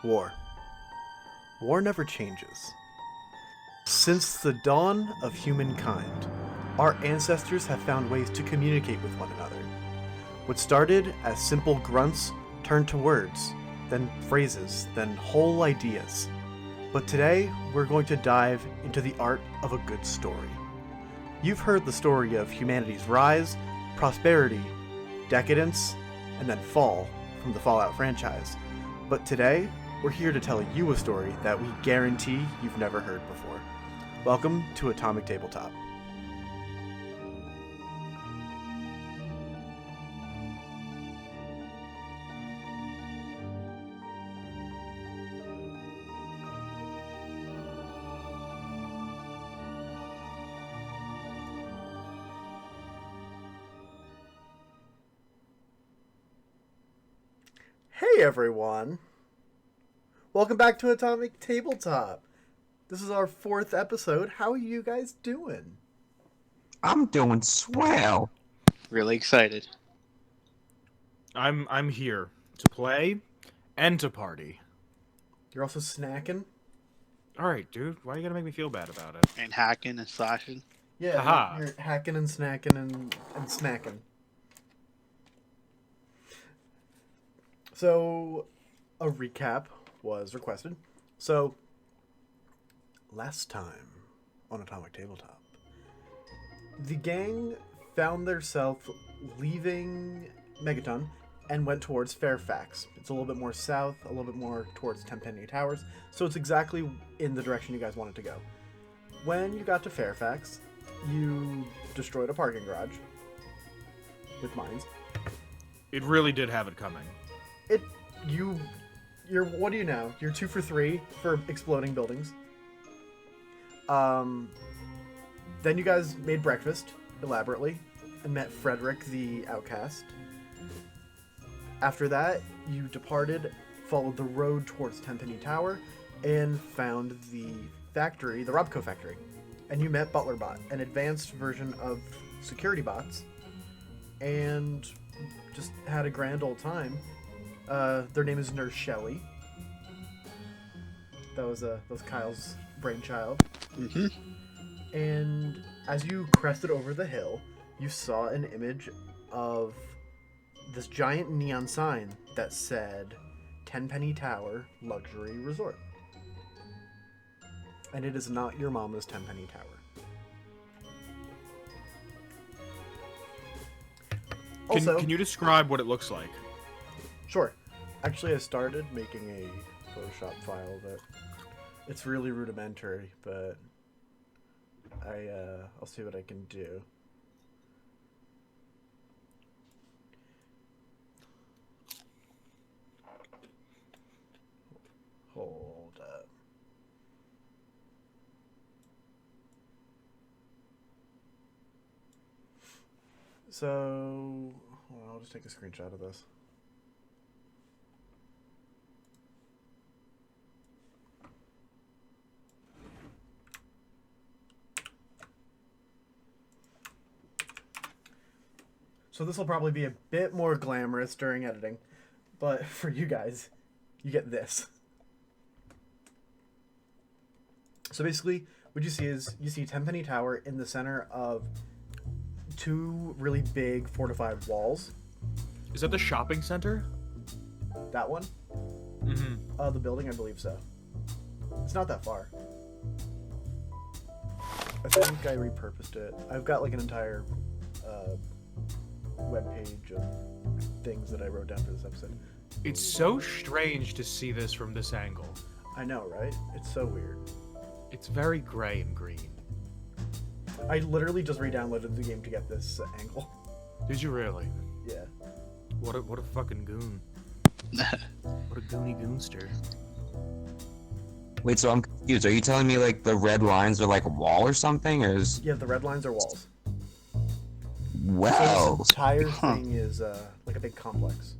War. War never changes. Since the dawn of humankind, our ancestors have found ways to communicate with one another. What started as simple grunts turned to words, then phrases, then whole ideas. But today, we're going to dive into the art of a good story. You've heard the story of humanity's rise, prosperity, decadence, and then fall from the Fallout franchise. But today, we're here to tell you a story that we guarantee you've never heard before. Welcome to Atomic Tabletop. Hey everyone! Welcome back to Atomic Tabletop. This is our 4th episode. How are you guys doing? I'm doing swell. Really excited. I'm here to play and to party. You're also snacking? Alright, dude, why you gotta make me feel bad about it? And hacking and slashing. Yeah, Aha. you're hacking and snacking and snacking. So, a recap was requested. So, last time on Atomic Tabletop, the gang found themselves leaving Megaton and went towards Fairfax. It's a little bit more south, a little bit more towards Tenpenny Towers, so it's exactly in the direction you guys wanted to go. When you got to Fairfax, you destroyed a parking garage with mines. It really did have it coming. You're what do you know? You're 2 for 3 for exploding buildings. Then you guys made breakfast elaborately and met Frederick the outcast. After that, you departed, followed the road towards Tenpenny Tower, and found the factory, the Robco factory. And you met ButlerBot, an advanced version of security bots, and just had a grand old time. Their name is Nurse Shelley. That was Kyle's brainchild. Mm-hmm. And as you crested over the hill, you saw an image of this giant neon sign that said Tenpenny Tower Luxury Resort. And it is not your mama's Tenpenny Tower. Also, Can you describe what it looks like? Sure. Actually, I started making a Photoshop file of it. It's really rudimentary, but I'll see what I can do. Hold up. So, hold on, I'll just take a screenshot of this. So this will probably be a bit more glamorous during editing, but for you guys, you get this. So basically, what you see is, you see Tenpenny Tower in the center of 2 really big fortified walls. Is that the shopping center? That one? Mm-hmm. The building, I believe so. It's not that far. I think I repurposed it. I've got like an entire webpage of things that I wrote down for this episode. It's so strange to see this from this angle. I know, right? It's so weird. It's very gray and green. I literally just re-downloaded the game to get this angle. Did you really? Yeah. What a fucking goon. What a goony goonster. Wait, so I'm confused. Are you telling me like the red lines are like a wall or something, or is Yeah, the red lines are walls. wow? So this entire thing is like a big complex.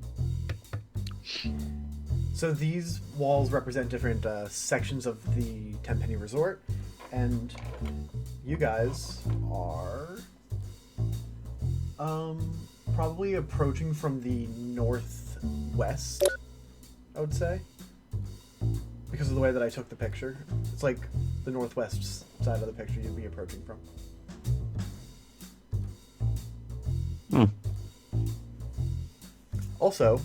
So these walls represent different sections of the Tenpenny Resort, and you guys are probably approaching from the northwest, I would say. because of the way that I took the picture. It's like the northwest side of the picture you'd be approaching from. Also,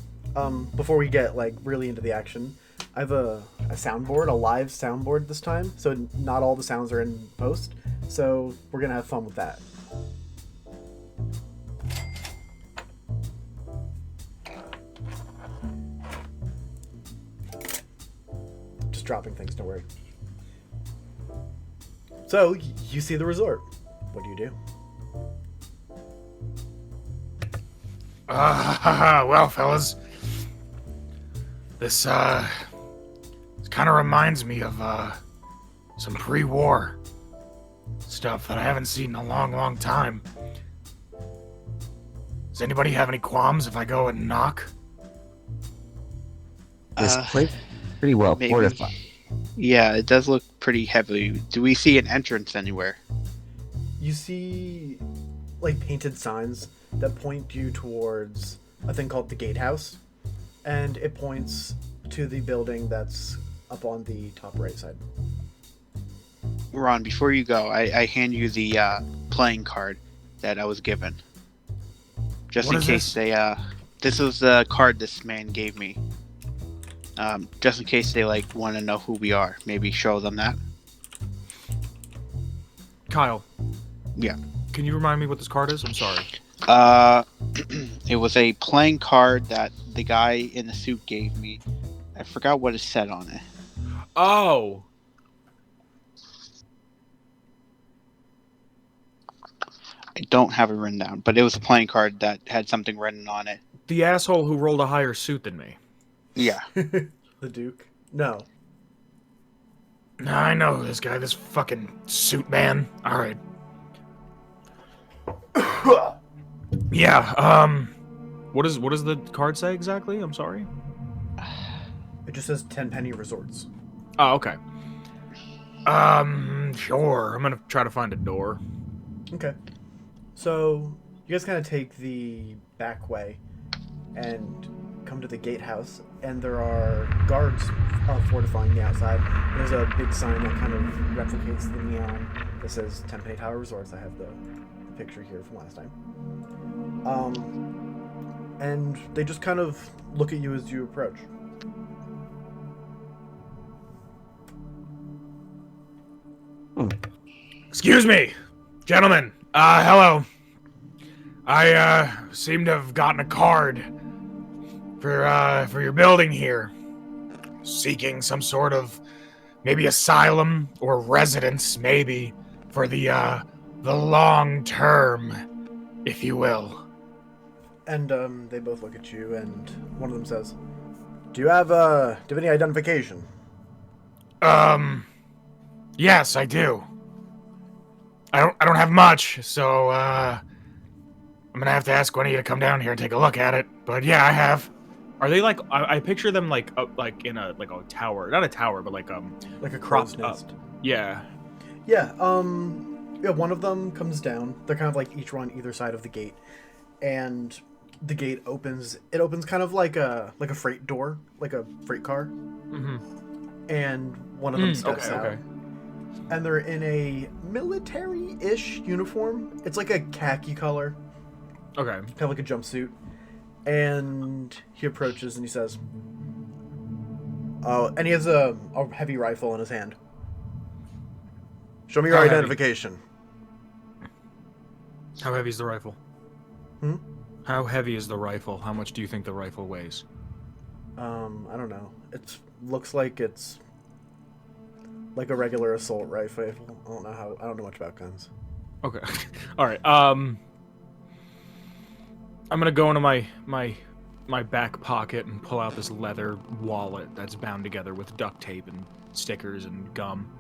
before we get like really into the action, I have a soundboard, a live soundboard this time, so not all the sounds are in post. So we're gonna have fun with that. Just dropping things, don't worry. So you see the resort. What do you do? Well, fellas, this kind of reminds me of some pre-war stuff that I haven't seen in a long, long time. Does anybody have any qualms if I go and knock? This place pretty well maybe. fortified. Yeah, it does look pretty heavy. Do we see an entrance anywhere? You see like painted signs that point you towards a thing called the gatehouse, and it points to the building that's up on the top right side. Ron, before you go, I hand you the playing card that I was given. Just What in is case this? this was the card this man gave me. Just in case they like want to know who we are. Maybe show them that. Kyle. Yeah. Can you remind me what this card is? I'm sorry. It was a playing card that the guy in the suit gave me. I forgot what it said on it. Oh. I don't have it written down, but it was a playing card that had something written on it. The asshole who rolled a higher suit than me. Yeah. The Duke? No. Nah, I know this guy, this fucking suit man. Alright. Yeah, What does the card say exactly? I'm sorry. It just says 10 penny resorts. Oh, okay. Sure. I'm gonna try to find a door. Okay. So you guys kind of take the back way and come to the gatehouse, and there are guards fortifying the outside. There's a big sign that kind of replicates the neon that says 10 penny tower resorts. I have the picture here from last time. And they just kind of look at you as you approach. Excuse me, gentlemen. Hello. I seem to have gotten a card for your building here, seeking some sort of maybe asylum or residence, maybe for the long term, if you will. And they both look at you, and one of them says, "Do you have any identification?" Yes, I do. I don't have much, so I'm gonna have to ask one of you to come down here and take a look at it. But yeah, I have. Are they like? I picture them like in a tower, not a tower, but like Like a crow's propped up. nest. Yeah. Yeah. Yeah. One of them comes down. They're kind of like each on either side of the gate, and the gate opens. It opens kind of like a freight door, like a freight car. Mm-hmm. And one of them steps out. Okay. And they're in a military-ish uniform. It's like a khaki color, Okay. kind of like a jumpsuit. And he approaches and he says, "Oh," and he has a heavy rifle in his hand. "Show me your How heavy? identification." How heavy is the rifle? Hmm? How heavy is the rifle? How much do you think the rifle weighs? I don't know. It looks like it's like a regular assault rifle. I don't know much about guns. Okay. All right. I'm gonna go into my back pocket and pull out this leather wallet that's bound together with duct tape and stickers and gum.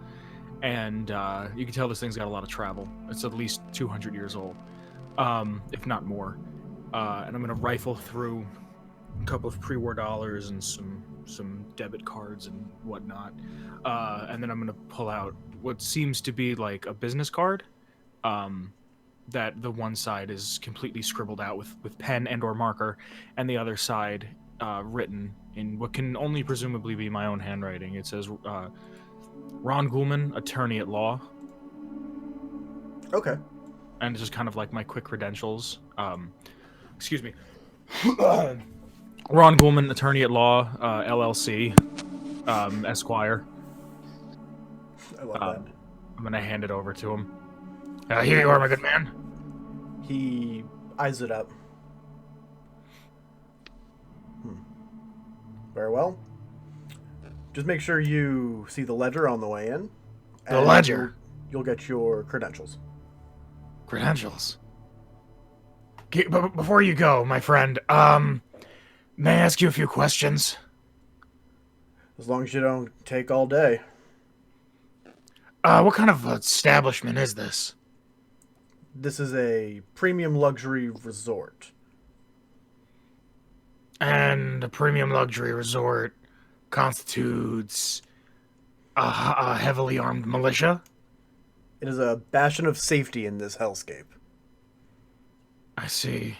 And you can tell this thing's got a lot of travel. It's at least 200 years old, if not more. And I'm gonna rifle through a couple of pre-war dollars and some debit cards and whatnot. And then I'm gonna pull out what seems to be like a business card. That the one side is completely scribbled out with pen and or marker, and the other side written in what can only presumably be my own handwriting. It says, Ron Goulman, attorney at law. Okay. And it's just kind of like my quick credentials. Excuse me. Ron Goulman, attorney at law, LLC, Esquire. I love that. I'm going to hand it over to him. Here you are, my good man. He eyes it up. Very well. Just make sure you see the ledger on the way in. The ledger? You'll get your credentials. Credentials? But before you go, my friend, may I ask you a few questions? As long as you don't take all day. What kind of establishment is this? This is a premium luxury resort. And a premium luxury resort constitutes a heavily armed militia? It is a bastion of safety in this hellscape. I see.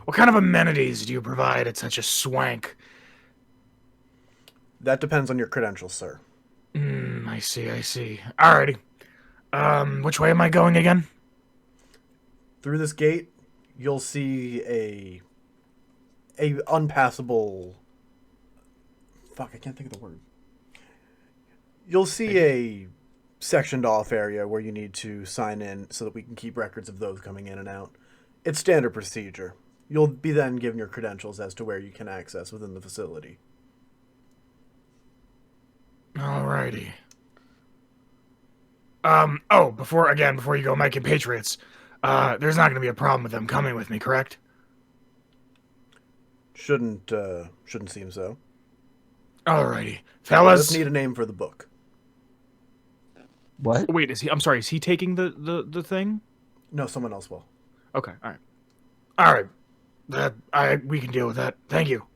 What kind of amenities do you provide at such a swank? That depends on your credentials, sir. I see. Alrighty. Which way am I going again? Through this gate, you'll see a unpassable... Fuck, I can't think of the word. You'll see a sectioned off area where you need to sign in so that we can keep records of those coming in and out. It's standard procedure. You'll be then given your credentials as to where you can access within the facility. Alrighty. Before you go, my compatriots, there's not going to be a problem with them coming with me, correct? Shouldn't seem so. Alrighty. I Fellas. just need a name for the book. What? Wait, I'm sorry, is he taking the thing? No, someone else will. Okay, alright. Alright. We can deal with that. Thank you.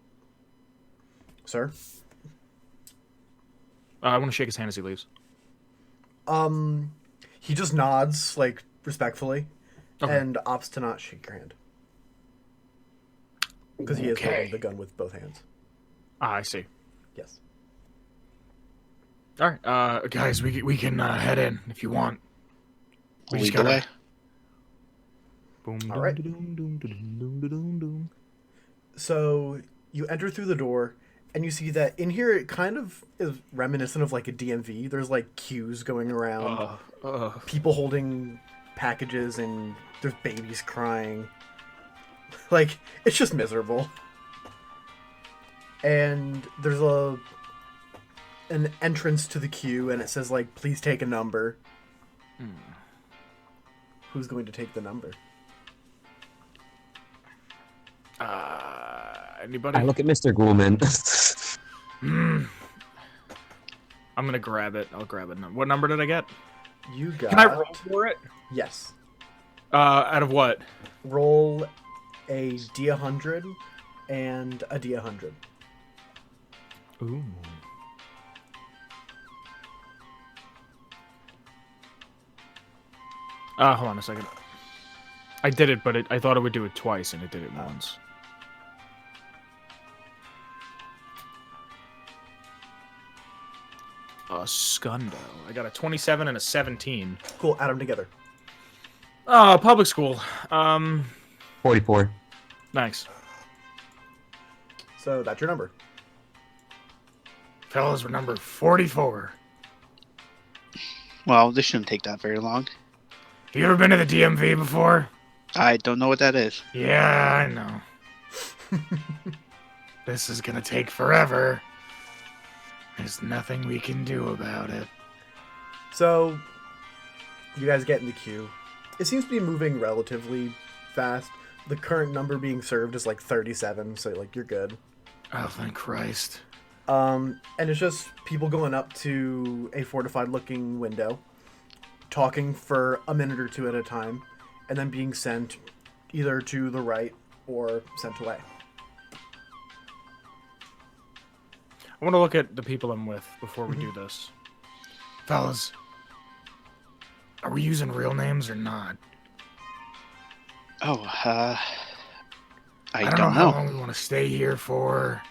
Sir? I want to shake his hand as he leaves. He just nods, like, respectfully, Okay. and opts to not shake your hand. Because he is holding the gun with both hands. I see. Yes. Alright, Guys, we can head in if you want. We just Lead the gotta... way. boom, All right. doom, doom, doom, doom, doom, doom, doom. So, you enter through the door, and you see that in here it kind of is reminiscent of, like, a DMV. There's, like, queues going around, people holding packages, and there's babies crying. Like, it's just miserable. And there's an entrance to the queue, and it says, like, please take a number. Who's going to take the number? Anybody? I look at Mr. Goulman. I'm gonna grab it. I'll grab it. What number did I get? You got... Can I roll for it? Yes. Out of what? Roll a D100 and a D100. Ooh. Hold on a second. I did it, but I thought it would do it twice, and it did it once. Scundo. I got a 27 and a 17. Cool, add them together. Public school. 44. Nice. So that's your number. Fellas, we're number 44. Well, this shouldn't take that very long. You ever been to the DMV before? I don't know what that is. Yeah, I know. This is gonna take forever. There's nothing we can do about it. So, you guys get in the queue. It seems to be moving relatively fast. The current number being served is like 37, so like you're good. Oh, thank Christ. And it's just people going up to a fortified looking window, talking for a minute or two at a time, and then being sent either to the right or sent away. I want to look at the people I'm with before we do this. Fellas, are we using real names or not? Oh, I don't know how long we want to stay here for.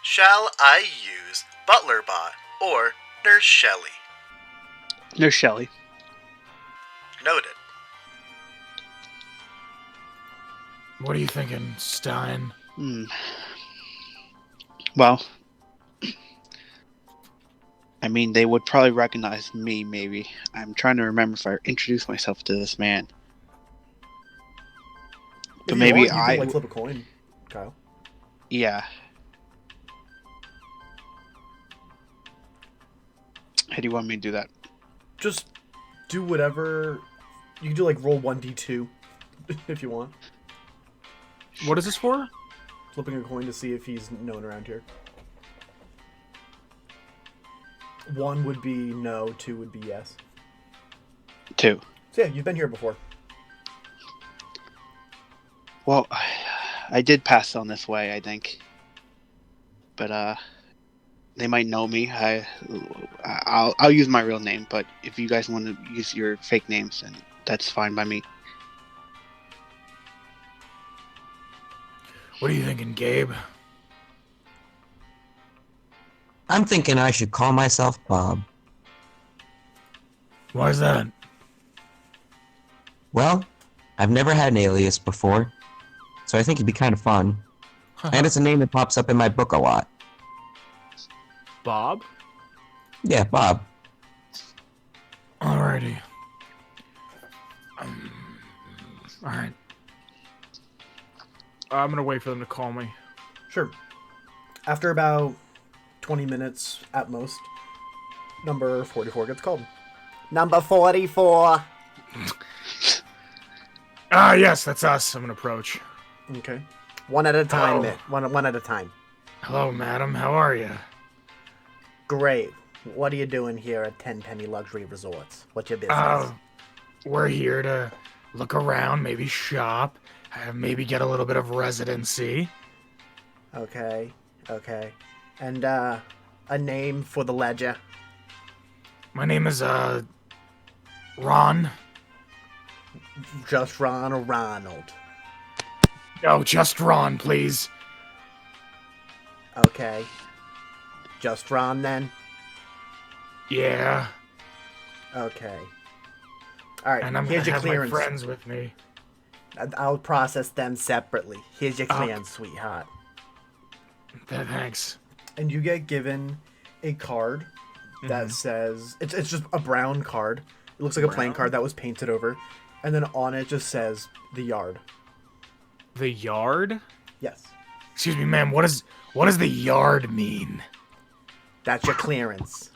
Shall I use ButlerBot or Nurse Shelley? Nurse Shelley. Noted. What are you thinking, Stein? Well, I mean, they would probably recognize me, maybe. I'm trying to remember if I introduced myself to this man. But If maybe you want, you can flip a coin, Kyle. Yeah. How do you want me to do that? Just do whatever. You can do like roll 1d2 if you want. What is this for? Flipping a coin to see if he's known around here. 1 would be no, 2 would be yes. 2. So yeah, you've been here before. Well, I did pass on this way, I think. But, they might know me. I'll use my real name, but if you guys want to use your fake names, then that's fine by me. What are you thinking, Gabe? I'm thinking I should call myself Bob. Why is that? Well, I've never had an alias before, so I think it'd be kind of fun. And it's a name that pops up in my book a lot. Bob? Yeah, Bob. Alrighty. Alright. I'm gonna wait for them to call me. Sure. After about 20 minutes at most, number 44 gets called. Number 44. Ah, yes, that's us. I'm gonna approach. Okay. One at a time, Hello. One at a time. Hello, madam. How are you? Great. What are you doing here at 10 Penny Luxury Resorts? What's your business? We're here to look around, maybe shop, maybe get a little bit of residency. Okay. And, a name for the ledger? My name is, Ron. Just Ron or Ronald? Oh, just Ron, please. Okay. Just Ron, then? Yeah. Okay. Alright, And I'm here's gonna your have clearance. my friends with me. I'll process them separately. Here's your Oh. clearance, sweetheart. Thanks. And you get given a card that says... It's just a brown card. It looks like a playing Brown? card that was painted over. And then on it just says, the yard. The yard? Yes. Excuse me, ma'am. What does the yard mean? That's your clearance.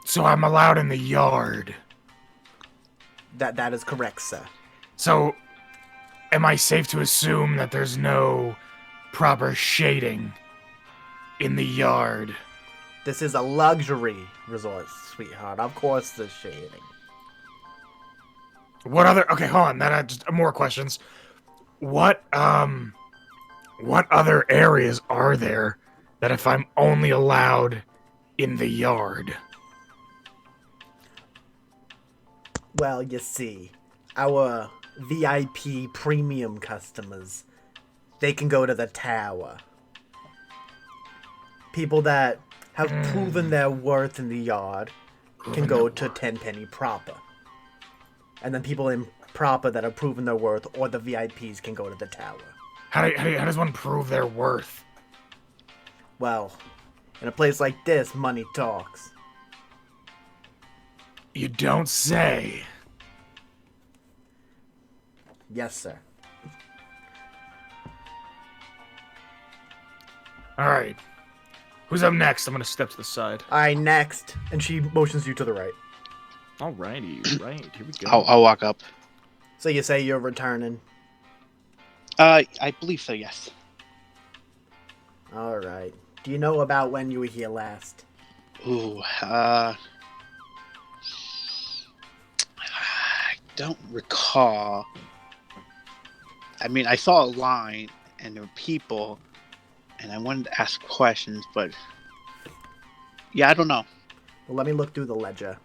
So I'm allowed in the yard. That is correct, sir. So, am I safe to assume that there's no proper shading in the yard? This is a luxury resort, sweetheart. Of course there's shading. What other? Okay, hold on. That just more questions. What other areas are there that if I'm only allowed in the yard? Well, you see, our VIP premium customers, they can go to the tower. People that have proven their worth in the yard can go to 10 Penny proper. And then people in proper that have proven their worth, or the VIPs, can go to the tower. How does one prove their worth? Well, in a place like this, money talks. You don't say. Yes, sir. All right. Who's up next? I'm gonna step to the side. Alright, next. And she motions you to the right. Alrighty, right, here we go. I'll walk up. So you say you're returning. I believe so, yes. Alright. Do you know about when you were here last? Ooh, I don't recall. I mean, I saw a line, and there were people, and I wanted to ask questions, but... Yeah, I don't know. Well, let me look through the ledger.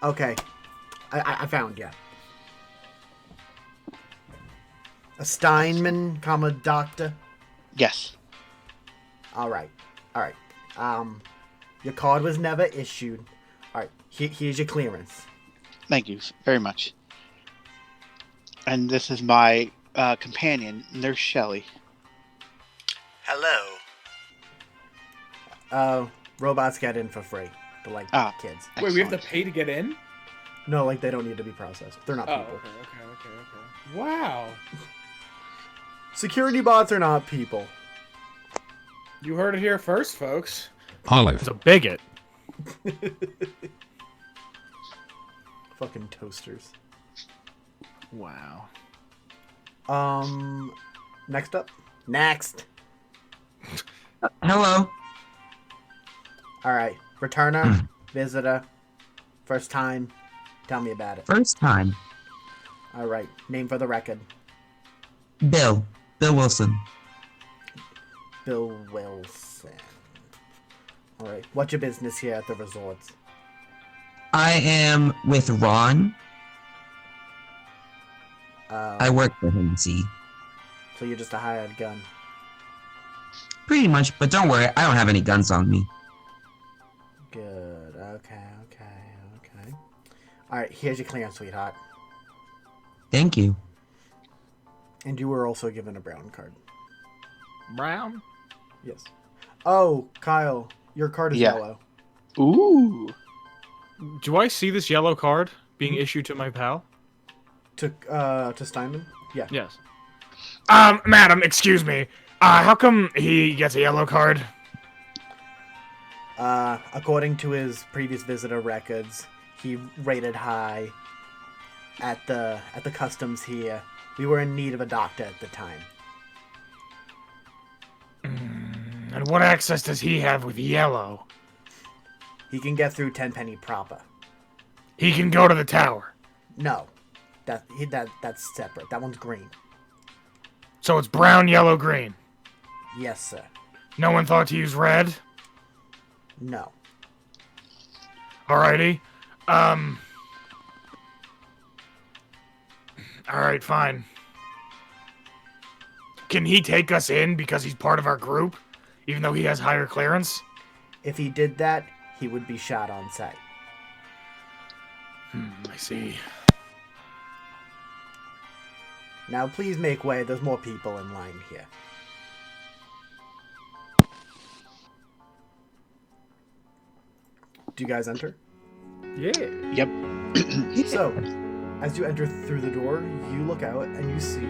Okay. I found you. A Steinman, comma, doctor. Yes. All right. Your card was never issued. All right. Here's your clearance. Thank you very much. And this is my companion, Nurse Shelley. Hello. Robots get in for free. They're like kids. Wait, we have to Excellent. pay to get in? No, like they don't need to be processed. They're not Oh, people. okay. Wow. Security bots are not people. You heard it here first, folks. Olive. It's a bigot. Fucking toasters. Wow. Next up. Next. Hello. All right. Returner, visitor, first time. Tell me about it. First time. All right. Name for the record. Bill Wilson. Bill Wilson. All right. What's your business here at the resorts? I am with Ron. I work for him, see. So you're just a hired gun. Pretty much, but don't worry, I don't have any guns on me. Good. Okay. All right. Here's your clearance, sweetheart. Thank you. And you were also given a brown card. Brown? Yes. Oh, Kyle, your card is Yeah. yellow. Ooh. Do I see this yellow card being issued to my pal? To Steinman? Yeah. Yes. Madam, excuse me. How come he gets a yellow card? According to his previous visitor records, he rated high at the customs here. We were in need of a doctor at the time. And what access does he have with yellow? He can get through Tenpenny proper. He can go to the tower. No, that's separate. That one's green. So it's brown, yellow, green. Yes, sir. No one thought to use red? No. Alrighty. Alright, fine. Can he take us in because he's part of our group? Even though he has higher clearance? If he did that, he would be shot on sight. I see. Now, please make way. There's more people in line here. Do you guys enter? Yeah. Yep. So, as you enter through the door, you look out and you see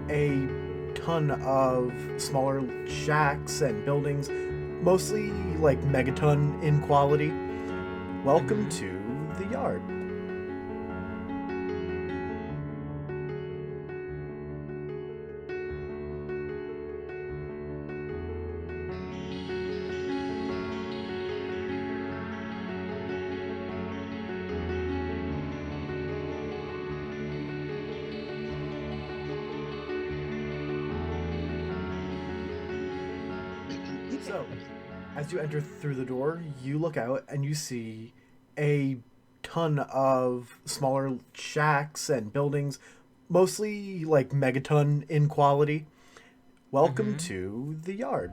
a ton of smaller shacks and buildings, mostly like megaton in quality. Welcome to the yard. So, as you enter through the door, you look out and you see a ton of smaller shacks and buildings, mostly like megaton in quality. Welcome to the yard.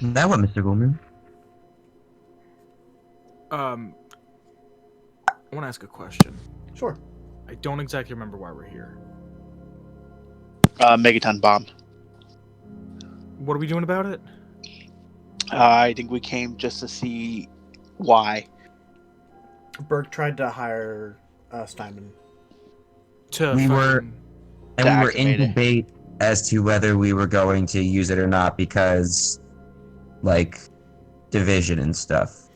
That one, Mr. Goldman. I want to ask a question. Sure. I don't exactly remember why we're here. Megaton bomb. What are we doing about it? I think we came just to see why. Burke tried to hire Steinman. We were in activate it. debate as to whether we were going to use it or not because, like, division and stuff.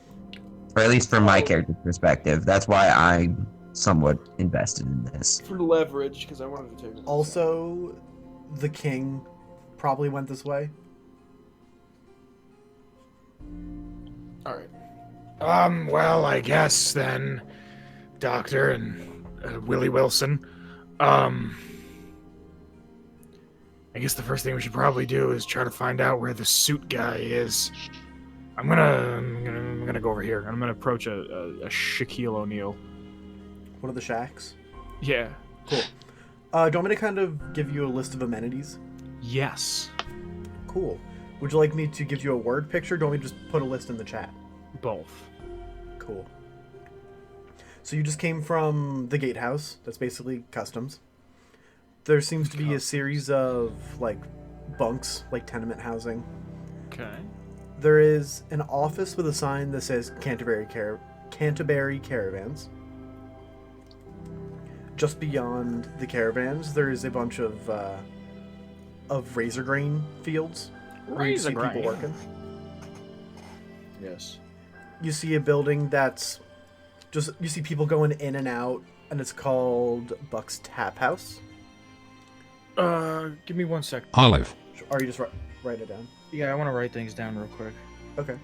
Or at least from my character's perspective. That's why I'm somewhat invested in this. For leverage, because I wanted to take it. Also, the king probably went this way. Alright. Well, I guess then, Doctor and Willie Wilson. I guess the first thing we should probably do is try to find out where the suit guy is. I'm gonna go over here. I'm gonna approach a Shaquille O'Neal. One of the shacks. Yeah. Cool. Do you want me to kind of give you a list of amenities? Yes. Cool. Would you like me to give you a word picture? Or do you want me to just put a list in the chat? Both. Cool. So you just came from the gatehouse. That's basically customs. There seems to be a series of, like, bunks, like tenement housing. Okay. There is an office with a sign that says Canterbury Caravans. Just beyond the caravans, there is a bunch of razor grain fields where you see people working. Yes. You see a building that's just, you see people going in and out, and it's called Buck's Tap House. Give me 1 sec. Olive. Or you just write it down. Yeah, I want to write things down real quick. Okay.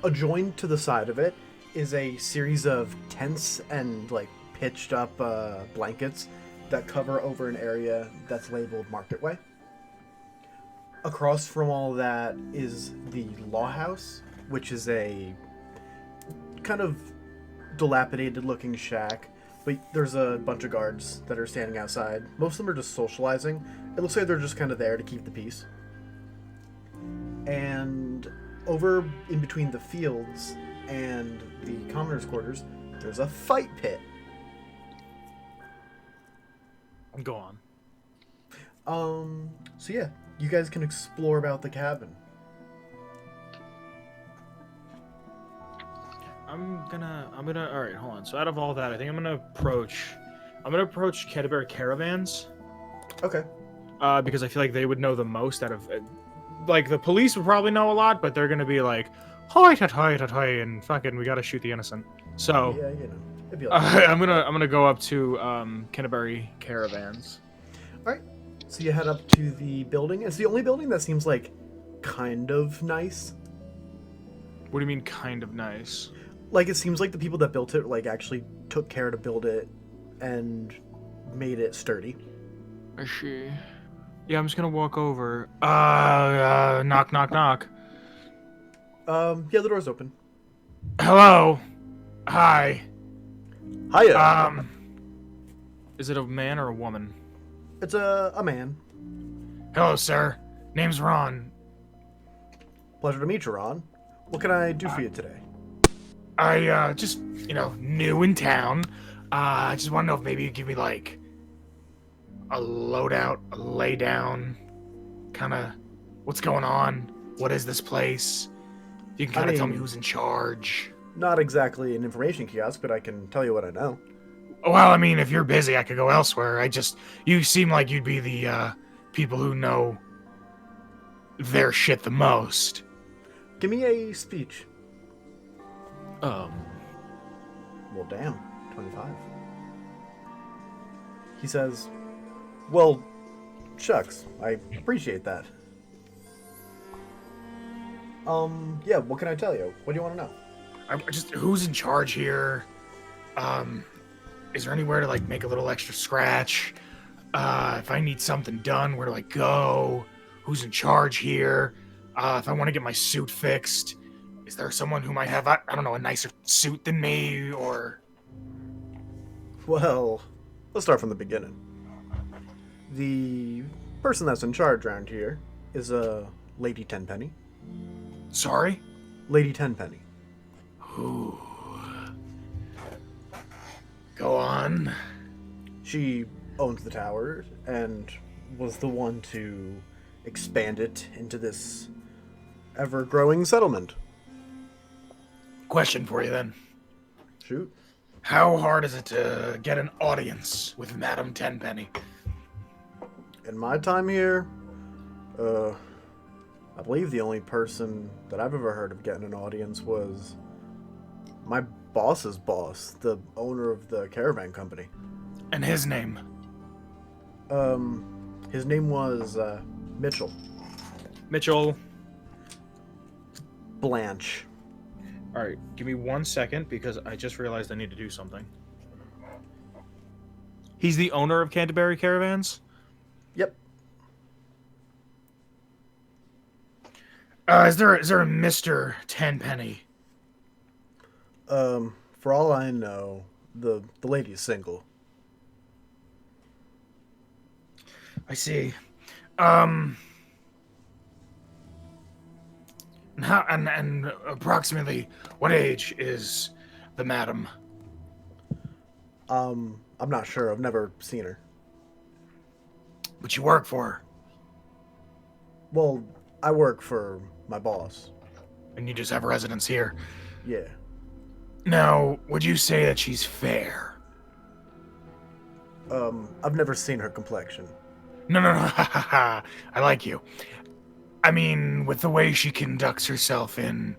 Adjoined to the side of it is a series of tents and, like, pitched up blankets that cover over an area that's labeled Marketway. Across from all that is the Law House, which is a kind of dilapidated looking shack, but there's a bunch of guards that are standing outside. Most of them are just socializing. It looks like they're just kind of there to keep the peace. And over in between the fields and the commoners' quarters, there's a fight pit. Go on. So yeah, you guys can explore about the cabin. I'm gonna, all right, hold on. So out of all that, I think I'm gonna approach Canterbury Caravans. Okay. Because I feel like they would know the most out of, like, the police would probably know a lot, but they're gonna be like, hi, and fucking, we gotta shoot the innocent. So, Yeah, you know, it'd be like I'm gonna go up to Canterbury Caravans. All right. So you head up to the building. It's the only building that seems like kind of nice. What do you mean, kind of nice? Like, it seems like the people that built it, like, actually took care to build it and made it sturdy. I see. Yeah, I'm just gonna walk over. Knock, knock, knock. Yeah, the door's open. Hello. Hi. Hiya. Is it a man or a woman? It's a man. Hello, sir. Name's Ron. Pleasure to meet you, Ron. What can I do for you today? I, just, new in town. I just want to know if maybe you'd give me, like, a loadout, a laydown, kind of what's going on, what is this place? You can kind of tell me who's in charge. Not exactly an information kiosk, but I can tell you what I know. Well, I mean, if you're busy, I could go elsewhere. You seem like you'd be the, people who know their shit the most. Give me a speech. Um, Well, damn. 25. He says, well, shucks. I appreciate that. Yeah, what can I tell you? What do you want to know? Who's in charge here? Is there anywhere to, like, make a little extra scratch? If I need something done, where do I go? Who's in charge here? If I want to get my suit fixed, is there someone who might have, I don't know, a nicer suit than me, or... Well, let's start from the beginning. The person that's in charge around here is Lady Tenpenny. Sorry? Lady Tenpenny. Ooh. Go on. She owns the tower and was the one to expand it into this ever-growing settlement. Question for you, then. Shoot. How hard is it to get an audience with Madame Tenpenny? In my time here, I believe the only person that I've ever heard of getting an audience was my boss's boss, the owner of the caravan company. And his name? His name was, Mitchell. Mitchell. Blanche. All right, give me 1 second because I just realized I need to do something. He's the owner of Canterbury Caravans? Yep. Is there a Mr. Tenpenny? For all I know, the lady is single. I see. Um, and approximately what age is the madam? I'm not sure. I've never seen her. But you work for her, Well, I work for my boss. and you just have residence here. Yeah. Now, would you say that she's fair? I've never seen her complexion. No, no, no. I like you. I mean, with the way she conducts herself in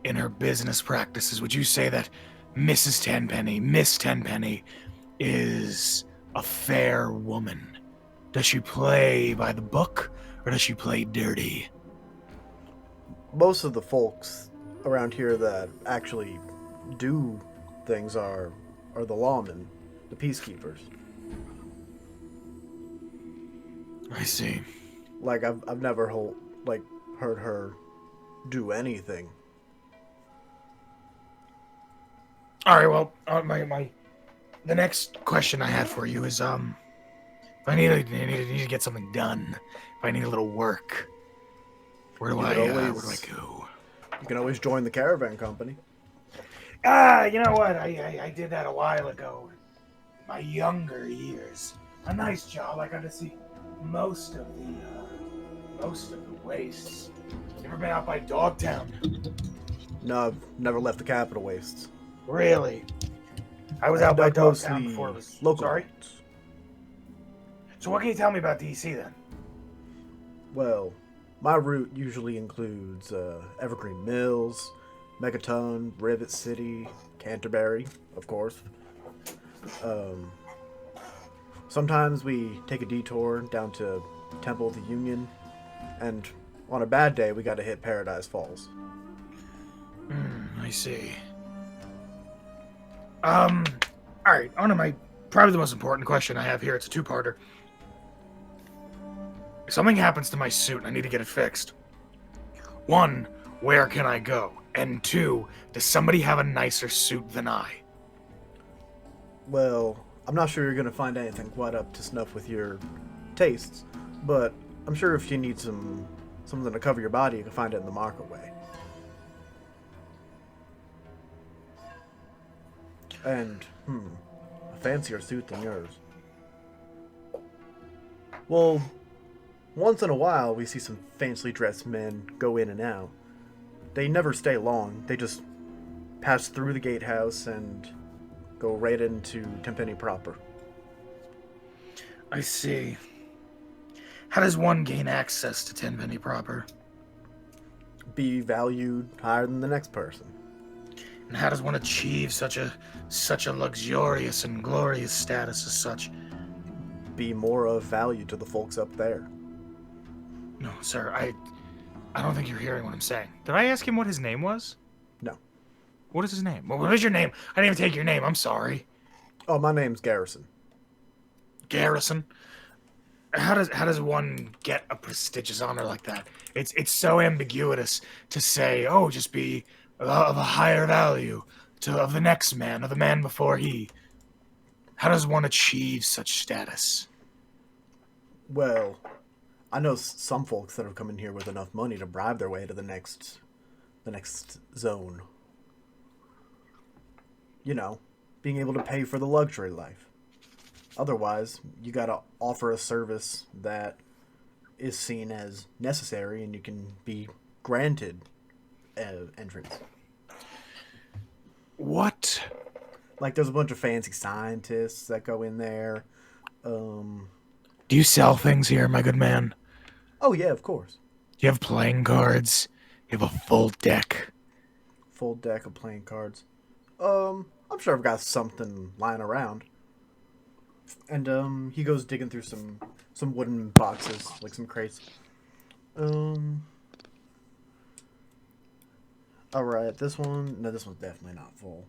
her business practices, would you say that Mrs. Tenpenny, Miss Tenpenny, is a fair woman? Does she play by the book, or does she play dirty? Most of the folks around here that actually do things are the lawmen, the peacekeepers. I see. Like I've never heard her do anything. All right. Well, the next question I had for you is if I need to get something done, if I need a little work, where do I go? You can always join the caravan company. You know what? I did that a while ago. In my younger years. A nice job. I got to see most of the wastes. You ever been out by Dogtown? No, I've never left the capital wastes. Really? I was I out by conduct Dogtown mostly before it was local sorry. routes. So what can you tell me about DC then? Well, my route usually includes Evergreen Mills, Megaton, Rivet City, Canterbury, of course. Sometimes we take a detour down to Temple of the Union, and on a bad day, we got to hit Paradise Falls. I see. All right. On to my probably the most important question I have here. It's a two-parter. If something happens to my suit and I need to get it fixed, one, where can I go? And two, does somebody have a nicer suit than I? Well, I'm not sure you're going to find anything quite up to snuff with your tastes, but I'm sure if you need something to cover your body, you can find it in the market way. And, a fancier suit than yours. Well, once in a while we see some fancily dressed men go in and out. They never stay long, they just pass through the gatehouse and go right into Tenpenny proper. I see. How does one gain access to Tenpenny proper? Be valued higher than the next person. And how does one achieve such a luxurious and glorious status as such? Be more of value to the folks up there. No, sir, I don't think you're hearing what I'm saying. Did I ask him what his name was? No. What is his name? What is your name? I didn't even take your name. I'm sorry. Oh, my name's Garrison. Garrison. How does one get a prestigious honor like that? It's so ambiguous to say, oh, just be of a higher value of the next man, or the man before he. How does one achieve such status? Well, I know some folks that have come in here with enough money to bribe their way to the next zone. You know, being able to pay for the luxury life. Otherwise, you gotta offer a service that is seen as necessary and you can be granted entrance. What? Like, there's a bunch of fancy scientists that go in there. Do you sell things here, my good man? Oh, yeah, of course. Do you have playing cards? You have a full deck. Full deck of playing cards. I'm sure I've got something lying around. And, he goes digging through some wooden boxes, like some crates. Alright, this one... No, this one's definitely not full.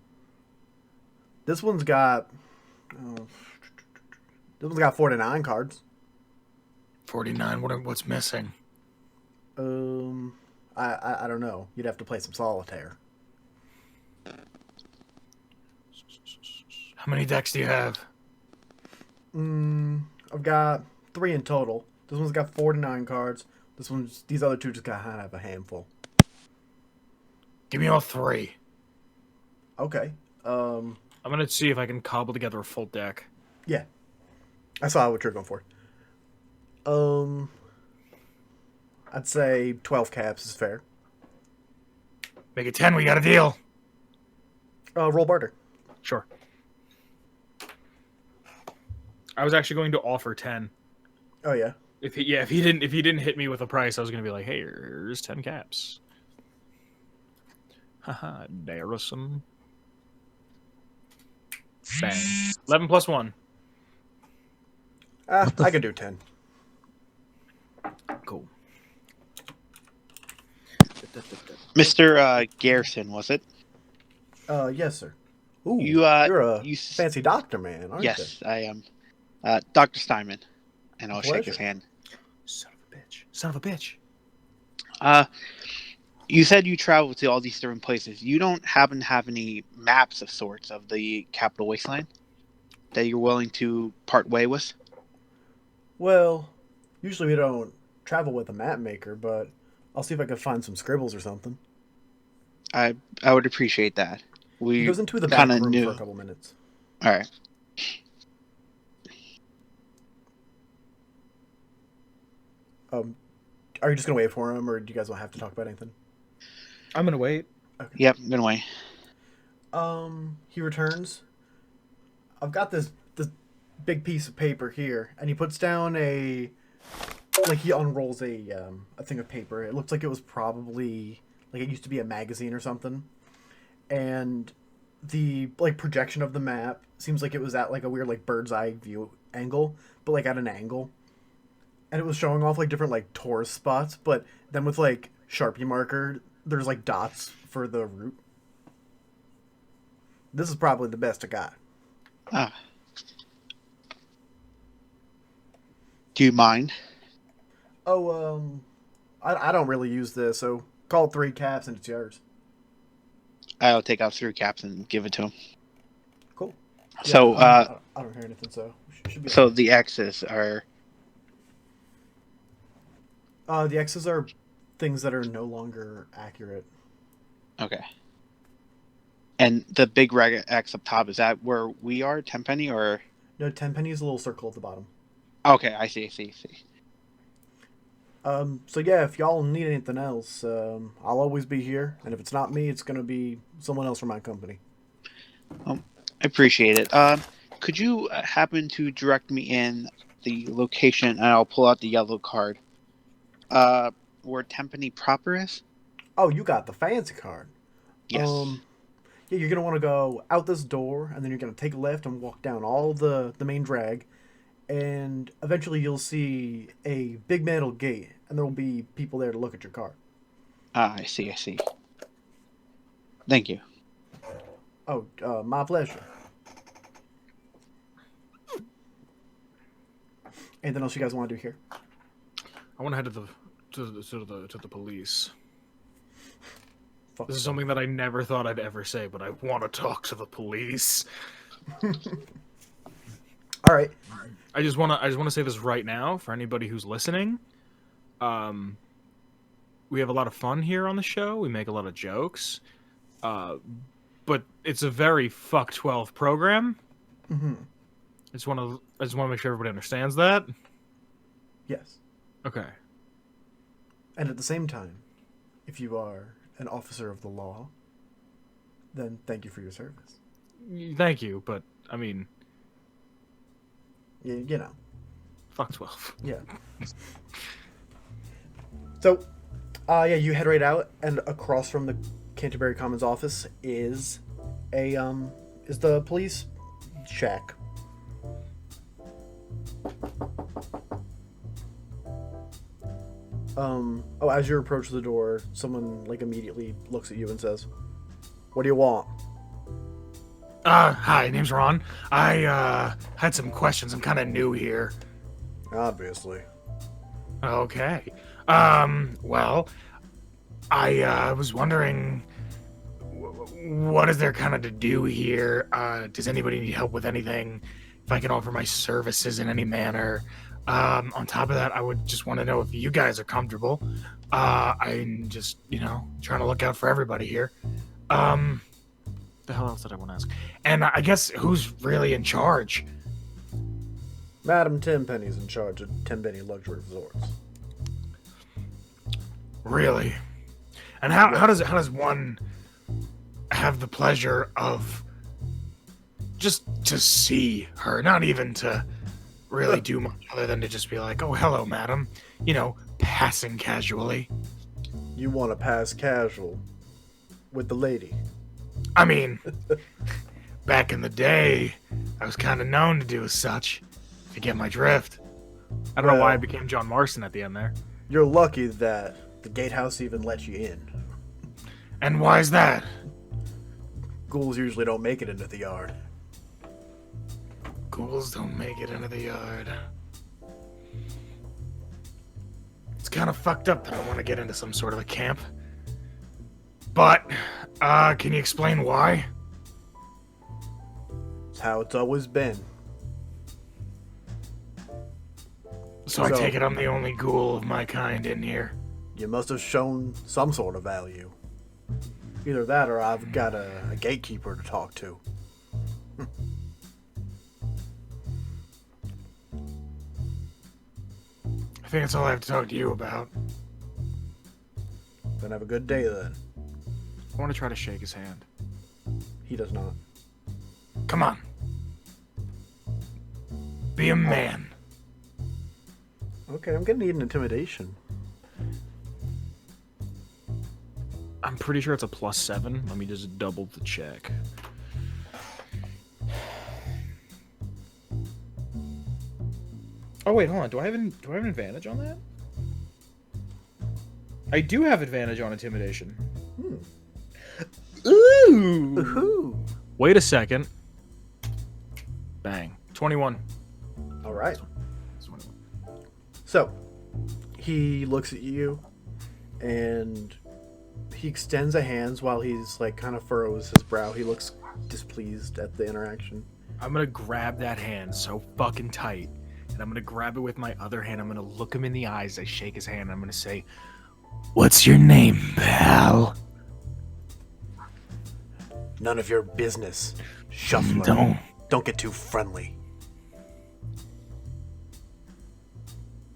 This one's got... this one's got 49 cards. 49. What's missing? I I don't know. You'd have to play some solitaire. How many decks do you have? I've got 3 in total. This one's got 49 cards. These other 2 just got kind of a handful. Give me all 3. Okay. I'm gonna see if I can cobble together a full deck. Yeah. I saw what you're going for. I'd say 12 caps is fair. Make it 10. We got a deal. Roll barter. Sure. I was actually going to offer 10. Oh yeah. If he didn't hit me with a price, I was gonna be like, hey, here's 10 caps. Haha, Darrison. Bang. 11 plus 1. I could do 10. Cool. Mr. Garrison, was it? Yes, sir. Ooh, You, you're a you fancy doctor, man, aren't you? Yes, I am. Dr. Steinman. And I'll shake his Pleasure. hand. Son of a bitch. Son of a bitch. You said you travel to all these different places. You don't happen to have any maps of sorts of the Capital Wasteland that you're willing to part way with? Well, usually we don't travel with a map maker, but I'll see if I can find some scribbles or something. I would appreciate that. He We goes into the back kind of room knew. for a couple minutes. All right. Are you just gonna wait for him, or do you guys want to have to talk about anything? I'm gonna wait. Yep, I'm gonna wait. He returns. I've got this big piece of paper here, and he puts down he unrolls a thing of paper. It looks like it was probably like it used to be a magazine or something, and the projection of the map seems like it was at like a weird bird's eye view angle, but at an angle, and it was showing off different tourist spots, but then with Sharpie marker, there's dots for the route. This is probably the best I got. Ah. Do you mind? Oh, I don't really use this, so call it 3 caps and it's yours. I'll take out 3 caps and give it to him. Cool. So, I don't hear anything, so should be. so Okay. the X's are. The X's are things that are no longer accurate. Okay. And the big red X up top, is that where we are, Tenpenny, or? No, 10 pennies, a little circle at the bottom. Okay, I see. So yeah, if y'all need anything else, I'll always be here, and if it's not me, it's gonna be someone else from my company. I appreciate it. Could you happen to direct me in the location, and I'll pull out the yellow card, where Tenpenny proper is? Oh, you got the fancy card. Yes. Yeah, you're gonna want to go out this door, and then you're gonna take a left and walk down all the main drag, and eventually you'll see a big metal gate, and there will be people there to look at your car. I see. Thank you. Oh, my pleasure. Anything else you guys want to do here? I want to head to the police. Fuck This is them. something that I never thought I'd ever say, but I want to talk to the police. All right. I just want to say this right now for anybody who's listening. We have a lot of fun here on the show. We make a lot of jokes. But it's a very fuck 12 program. Mm-hmm. I just want to make sure everybody understands that. Yes. Okay. And at the same time, if you are an officer of the law, then thank you for your service. Thank you, but I mean, You know. fuck 12. Yeah. So, yeah, you head right out, and across from the Canterbury Commons office is the police shack. As you approach the door, someone immediately looks at you and says, "What do you want?" Hi, name's Ron. I had some questions. I'm kind of new here. Obviously. Okay. Well, I was wondering, what is there kind of to do here? Does anybody need help with anything? If I can offer my services in any manner. On top of that, I would just want to know if you guys are comfortable. I'm just, trying to look out for everybody here. The hell else did I want to ask? And I guess who's really in charge? Madam Tenpenny's in charge of Tenpenny Luxury Resorts. Really? And how does one have the pleasure of just to see her, not even to really do much other than to just be like, oh, hello, madam, passing casually. You want to pass casual with the lady? I mean, back in the day, I was kind of known to do as such, if you get my drift. I don't know why I Well- became John Marston at the end there. You're lucky that the gatehouse even let you in. And why is that? Ghouls usually don't make it into the yard. Ghouls don't make it into the yard. It's kind of fucked up that I want to get into some sort of a camp. But, can you explain why? It's how it's always been. So I So- take it I'm the only ghoul of my kind in here. You must have shown some sort of value. Either that or I've got a gatekeeper to talk to. I think that's all I have to talk to you about. Then have a good day then. I want to try to shake his hand. He does not. Come on. Be a man. Okay, I'm gonna need an intimidation. I'm pretty sure it's a +7. Let me just double the check. Oh wait, hold on. Do I have an advantage on that? I do have advantage on intimidation. Ooh. Woohoo! Wait a second. Bang. 21. All right. 21. So, he looks at you, and he extends a hand while he's like kind of furrows his brow. He looks displeased at the interaction. I'm gonna grab that hand so fucking tight, and I'm gonna grab it with my other hand. I'm gonna look him in the eyes. I shake his hand. And I'm gonna say, "What's your name, pal?" None of your business, shuffler. Don't get too friendly.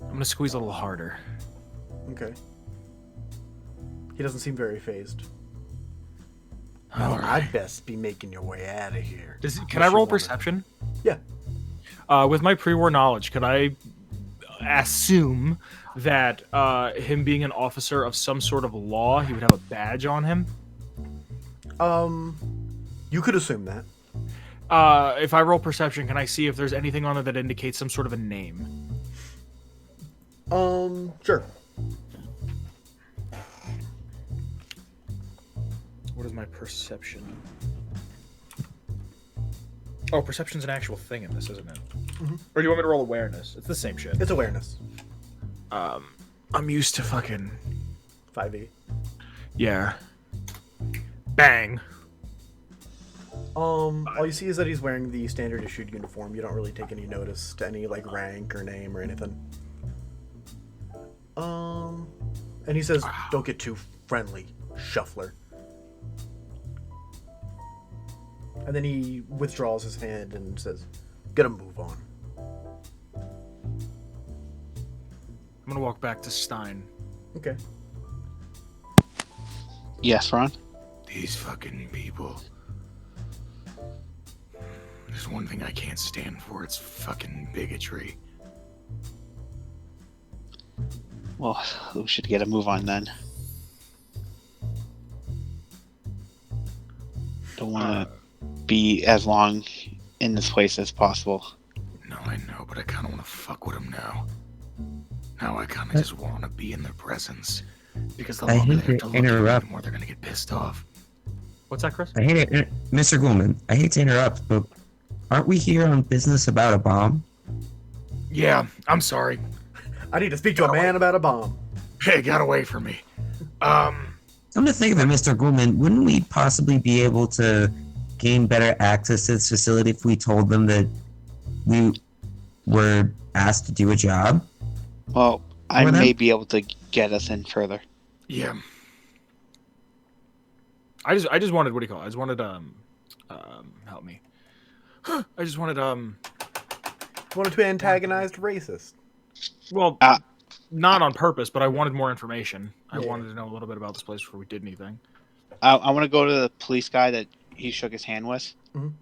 I'm gonna squeeze a little harder. Okay. He doesn't seem very phased. All right. I'd best be making your way out of here. Can Unless I you roll wanna- perception? Yeah. With my pre-war knowledge, could I assume that him being an officer of some sort of law, he would have a badge on him? You could assume that. If I roll perception, can I see if there's anything on it that indicates some sort of a name? Sure. What is my perception? Oh, perception's an actual thing in this, isn't it? Mhm. Or do you want me to roll awareness? It's the same shit. It's awareness. I'm used to fucking 5e. yeah. Bang. All you see is that he's wearing the standard issued uniform. You don't really take any notice to any like rank or name or anything. And he says, "Don't get too friendly, shuffler." And then he withdraws his hand and says, "Get a move on." I'm gonna walk back to Stein. Okay. Yes, Ron? These fucking people. There's one thing I can't stand for, it's fucking bigotry. Well, we should get a move on then. Don't want to be as long in this place as possible. No, I know, but I kind of want to fuck with them now. Now I kind of just want to be in their presence. Because the I longer hate they have to to look at me, interrupt. the more they're going to get pissed off. What's that, Chris? I hate it, Mr. Goulman. I hate to interrupt, but aren't we here on business about a bomb? Yeah, I'm sorry. I need to speak to a man about a bomb. Hey, got away from me. Come to think of it, Mr. Goulman, wouldn't we possibly be able to gain better access to this facility if we told them that we were asked to do a job? Well, I For them? may be able to get us in further. Yeah. I just wanted, what do you call it? I just wanted help me. I just wanted Wanted to antagonize racist. well, Ah. not on purpose, but I wanted more information. I Yeah. wanted to know a little bit about this place before we did anything. I want to go to the police guy that he shook his hand with. Mhm.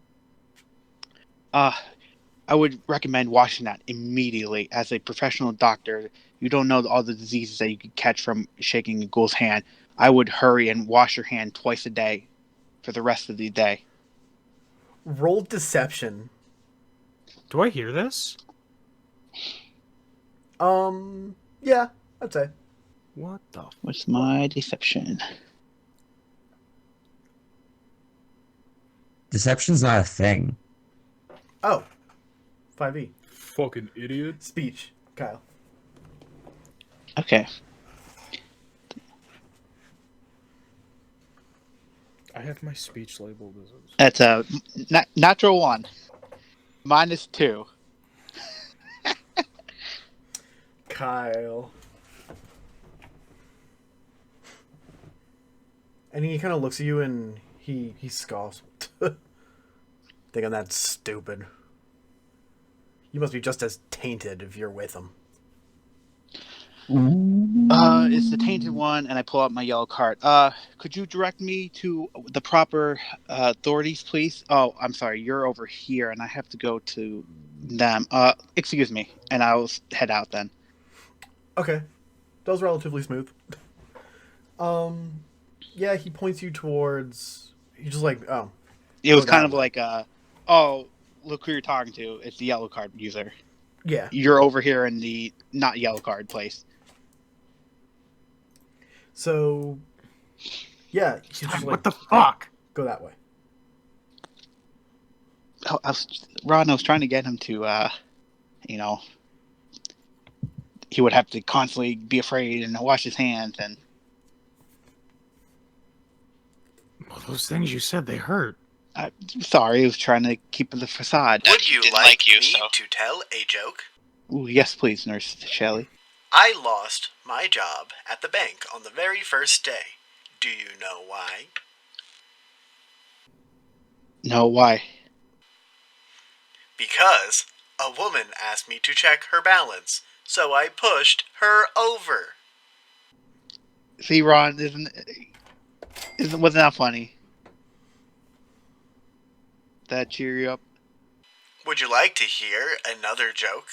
I would recommend washing that immediately. As a professional doctor, you don't know all the diseases that you could catch from shaking a ghoul's hand. I would hurry and wash your hand twice a day for the rest of the day. Roll deception. Do I hear this? Yeah, I'd say. What the? What's my deception? Deception's not a thing. Oh. 5e. Fucking idiot. Speech. Kyle. Okay. I have my speech labeled as. That's a natural 1. -2. Kyle. And he kind of looks at you and he scoffs. Thinking that's stupid. You must be just as tainted if you're with him. It's the tainted one, and I pull out my yellow card. Could you direct me to the proper authorities, please? Oh, I'm sorry, you're over here, and I have to go to them. Excuse me, and I'll head out then. Okay. That was relatively smooth. Yeah, he points you towards... He's just like, oh. It was Go kind that of way. like, oh, look who you're talking to. It's the yellow card user. Yeah. You're over here in the not yellow card place. So... Yeah, he's just like... What the fuck? Go that way. Ron, I was trying to get him to, he would have to constantly be afraid and wash his hands and... Well, those things you said, they hurt. Sorry, I was trying to keep the facade. Would you Didn't like you, me so- to tell a joke? Ooh, yes, please, Nurse Shelley. I lost my job at the bank on the very first day. Do you know why? No, why? Because a woman asked me to check her balance, so I pushed her over. See, Ron, wasn't that funny? That cheer you up? Would you like to hear another joke?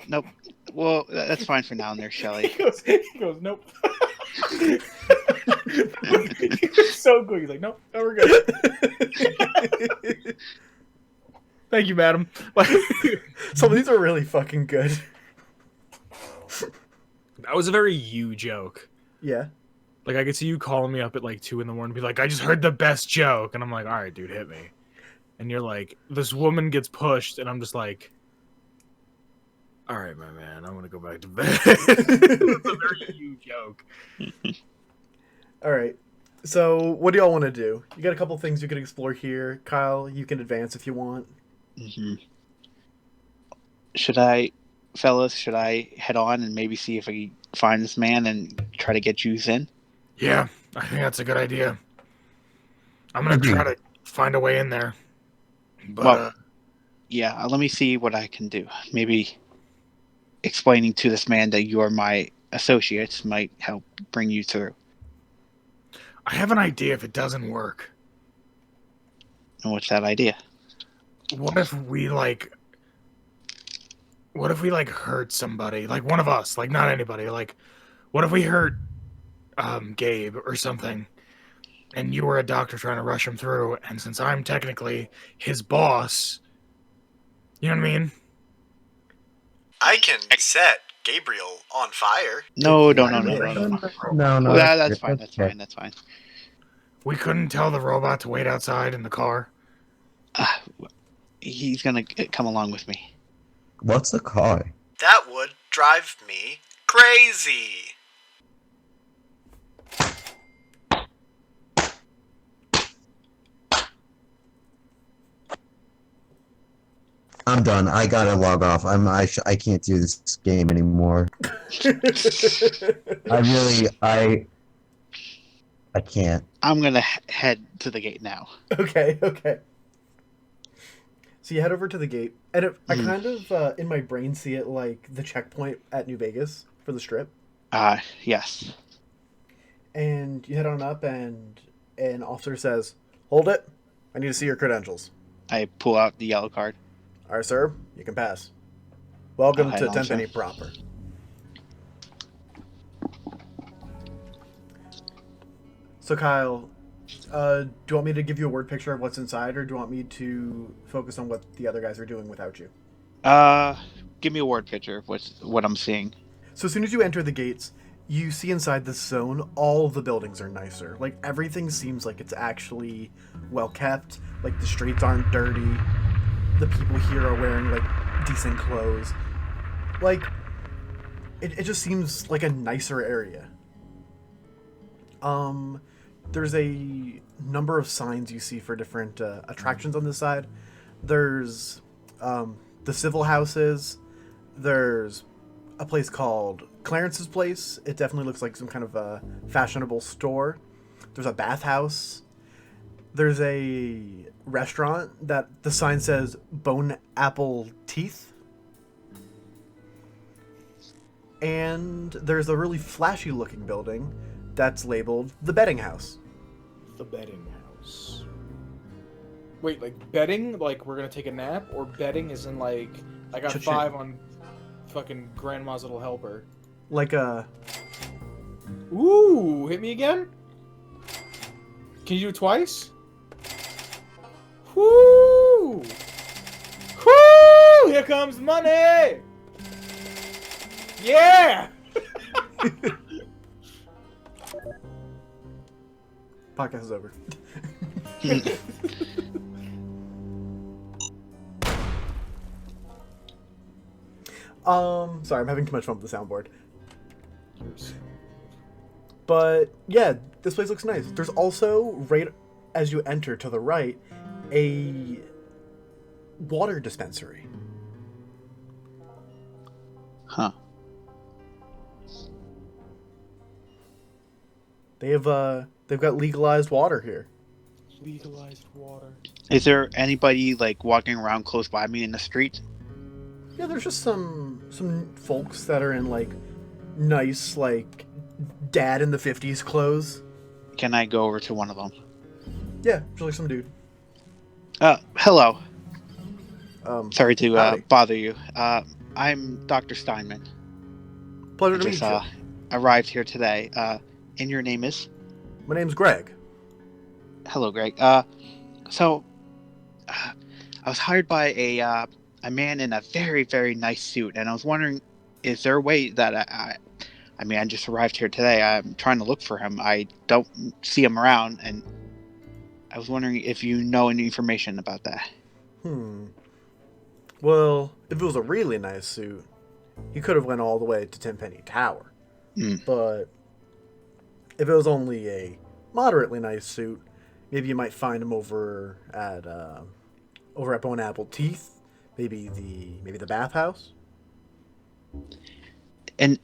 Nope. Well, that's fine for now, Nurse Shelley. He goes, nope. He's so quick. He's like, nope, no, we're good. Thank you, madam. Some of these are really fucking good. That was a very you joke. Yeah. Like, I could see you calling me up at like 2 a.m. and be like, I just heard the best joke. And I'm like, all right, dude, hit me. And you're like, this woman gets pushed. And I'm just like, all right, my man, I'm going to go back to bed. It's a very you joke. All right. So, what do y'all want to do? You got a couple things you can explore here. Kyle, you can advance if you want. Mm-hmm. Fellas, should I head on and maybe see if I can find this man and try to get Jews in? Yeah, I think that's a good idea. I'm gonna try to find a way in there. But Well, yeah, let me see what I can do. Maybe explaining to this man that you are my associates might help bring you through. I have an idea if it doesn't work. And what's that idea? What if we hurt somebody? Like one of us, like not anybody. Like what if we hurt Gabe or something? And you were a doctor trying to rush him through, and since I'm technically his boss, you know what I mean? I can set Gabriel on fire. No. No, That's fine. That's fine. We couldn't tell the robot to wait outside in the car. He's gonna come along with me. What's the car? That would drive me crazy. I'm done. I gotta log off. I can't do this game anymore. I can't. I'm gonna head to the gate now. Okay, okay. So you head over to the gate, and I Mhm. kind of, in my brain, see it like the checkpoint at New Vegas for the Strip. Yes. And you head on up, and an officer says, "Hold it. I need to see your credentials." I pull out the yellow card. All right, sir. You can pass. Welcome Head to on, Tenpenny sir. proper. So, Kyle, do you want me to give you a word picture of what's inside, or do you want me to focus on what the other guys are doing without you? Give me a word picture of what I'm seeing. So as soon as you enter the gates, you see inside this zone, all the buildings are nicer. Like, everything seems like it's actually well kept. Like, the streets aren't dirty. The people here are wearing, like, decent clothes. Like, it just seems like a nicer area. There's a number of signs you see for different attractions on this side. There's the civil houses. There's a place called Clarence's Place. It definitely looks like some kind of a fashionable store. There's a bathhouse. There's a restaurant that the sign says Bone Apple Teeth. And there's a really flashy looking building that's labeled the Betting House. The betting house. Wait, like betting? Like we're gonna take a nap? Or betting is in like, I got Cha-ching. 5 on fucking Grandma's Little Helper. Like a... Ooh, hit me again? Can you do it twice? Woo! Woo! Here comes money! Yeah! Podcast is over. Sorry, I'm having too much fun with the soundboard. But yeah, this place looks nice. There's also, right as you enter to the right, a water dispensary. Huh. They've got legalized water here. Legalized water. Is there anybody like walking around close by me in the street? Yeah, there's just some folks that are in like nice like dad in the 50s clothes. Can I go over to one of them? Yeah, just like some dude. Hello. Sorry to howdy. bother you. I'm Dr. Steinman. Pleasure I to meet just you. arrived here today. And your name is? My name's Greg. Hello, Greg. So I was hired by a man in a very, very nice suit, and I was wondering, is there a way that I mean, I just arrived here today. I'm trying to look for him. I don't see him around, and I was wondering if you know any information about that. Well, if it was a really nice suit, he could have went all the way to Tenpenny Tower. But if it was only a moderately nice suit, maybe you might find him over at Bone Apple Teeth, maybe the bathhouse. And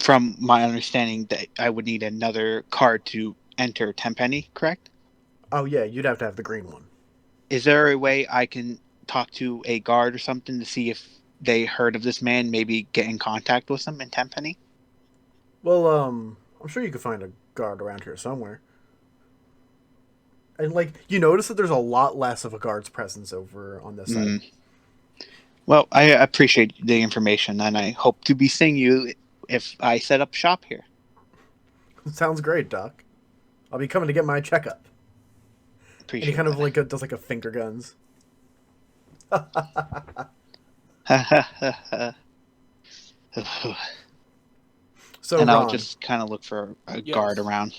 from my understanding, that I would need another card to enter Tenpenny, correct? Oh yeah, you'd have to have the green one. Is there a way I can talk to a guard or something to see if they heard of this man, maybe get in contact with them in Tenpenny? Well, I'm sure you could find a guard around here somewhere. And like, you notice that there's a lot less of a guard's presence over on this side. Well, I appreciate the information, and I hope to be seeing you if I set up shop here. Sounds great, Doc. I'll be coming to get my checkup. And Appreciate he kind of that. like does like a finger guns. So And Ron, I'll just kind of look for a Yes. guard around.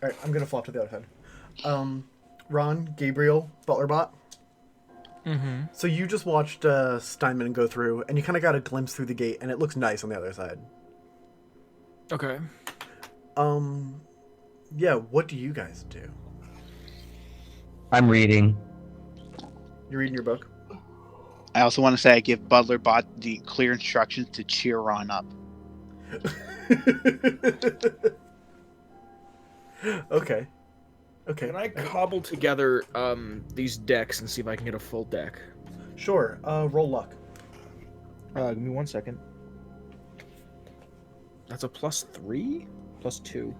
all right, I'm gonna flop to the other side. Ron, Gabriel, Butlerbot. Mm-hmm. So you just watched Steinman go through, and you kind of got a glimpse through the gate, and it looks nice on the other side. Okay. Yeah. What do you guys do? I'm reading. You reading your book? I also want to say I give Butler Bot the clear instructions to cheer Ron up. Okay. Can I cobble together these decks and see if I can get a full deck? Sure. Roll luck. Give me 1 second. That's a +3? +2.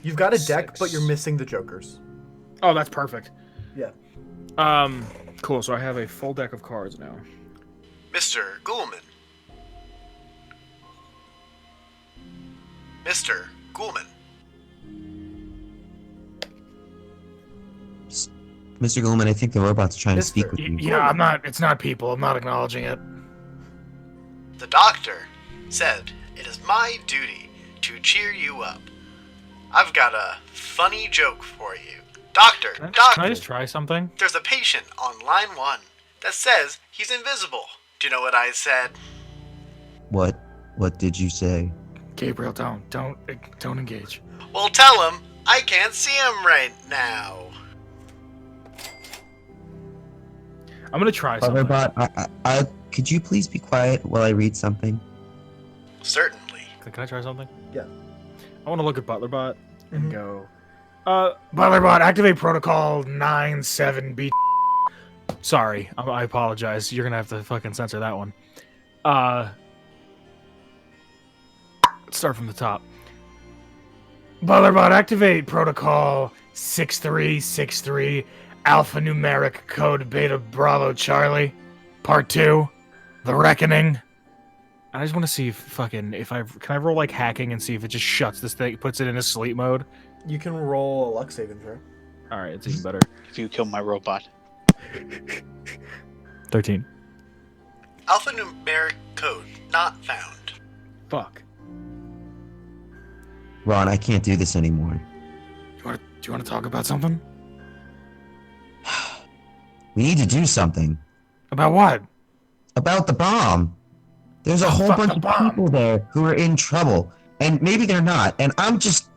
You've got a deck, 6. but you're missing the jokers. Oh, that's perfect. Yeah. Cool. So I have a full deck of cards now. Mr. Ghoulman. Mr. Ghoulman. Mr. Gilman, I think the robot's trying to Mister. speak with you. Yeah, I'm not. It's not people. I'm not acknowledging it. The doctor said it is my duty to cheer you up. I've got a funny joke for you. Doctor, Can doctor, I just try something? there's a patient on line 1 that says he's invisible. Do you know what I said? What did you say? Gabriel, don't engage. Well, tell him I can't see him right now. I'm gonna try something. Butterbot, I could you please be quiet while I read something? Certainly. Can I try something? Yeah. I want to look at Butlerbot and Mhm. go. Butlerbot, activate protocol 97B. Sorry, I apologize. You're gonna have to fucking censor that one. Let's start from the top. Butlerbot, activate protocol 6363 alphanumeric code Beta Bravo Charlie, Part 2, The Reckoning. I just want to see if I roll like hacking and see if it just shuts this thing, puts it in a sleep mode. You can roll a luck saving throw. All right, it's even better. If you kill my robot. 13. Alphanumeric code not found. Fuck. Ron, I can't do this anymore. Do you want to talk about something? We need to do something. About what? About the bomb. There's a whole fuck bunch the of bomb. people there who are in trouble. And maybe they're not. And I'm just...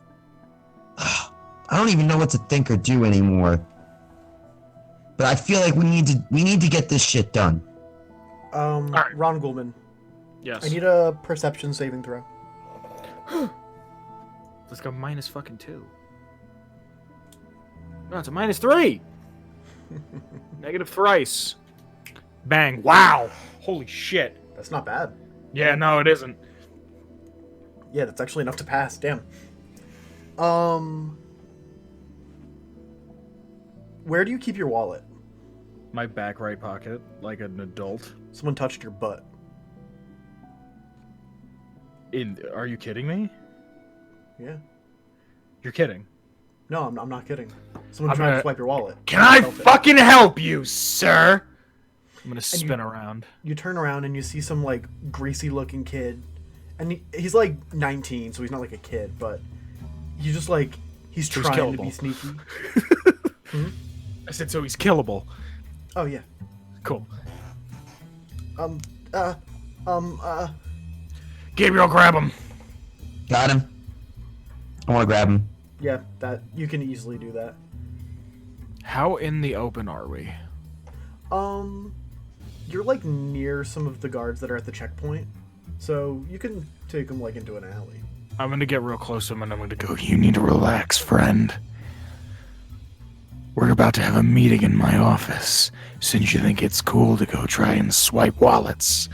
I don't even know what to think or do anymore. But I feel like we need to get this shit done. right. Ron Goldman. Yes. I need a perception saving throw. Let's go minus fucking 2. No, it's a -3. Negative thrice. Bang. Wow. Holy shit. That's not bad. Yeah, no, it isn't. Yeah, that's actually enough to pass. Damn. Where do you keep your wallet? My back right pocket, like an adult. Someone touched your butt. Are you kidding me? Yeah. You're kidding. No, I'm not kidding. Someone I'm tried to gonna- swipe your wallet. Can I Felt it. fucking help you, sir? I'm gonna spin around. You turn around and you see some like greasy looking kid, and he's like 19, so he's not like a kid, but he's just like he's So he's trying to be killable. sneaky. I said so he's killable. Oh yeah. Cool. Gabriel, grab him. Got him. I want to grab him. Yeah, that you can easily do that. How in the open are we? You're like near some of the guards that are at the checkpoint, so you can take them like into an alley. I'm gonna get real close to him and I'm gonna go. You need to relax, friend. We're about to have a meeting in my office, since you think it's cool to go try and swipe wallets.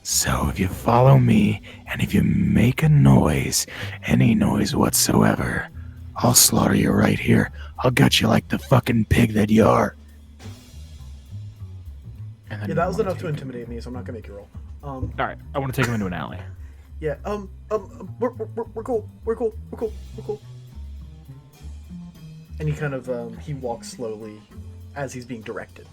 So if you follow me, and if you make a noise, any noise whatsoever, I'll slaughter you right here. I'll gut you like the fucking pig that you are. And then Yeah, that I was wanna enough to take- intimidate me, so I'm not gonna make you roll. All right, I want to take him into an alley. Yeah. We're cool. We're cool. We're cool. We're cool. And he kind of he walks slowly as he's being directed.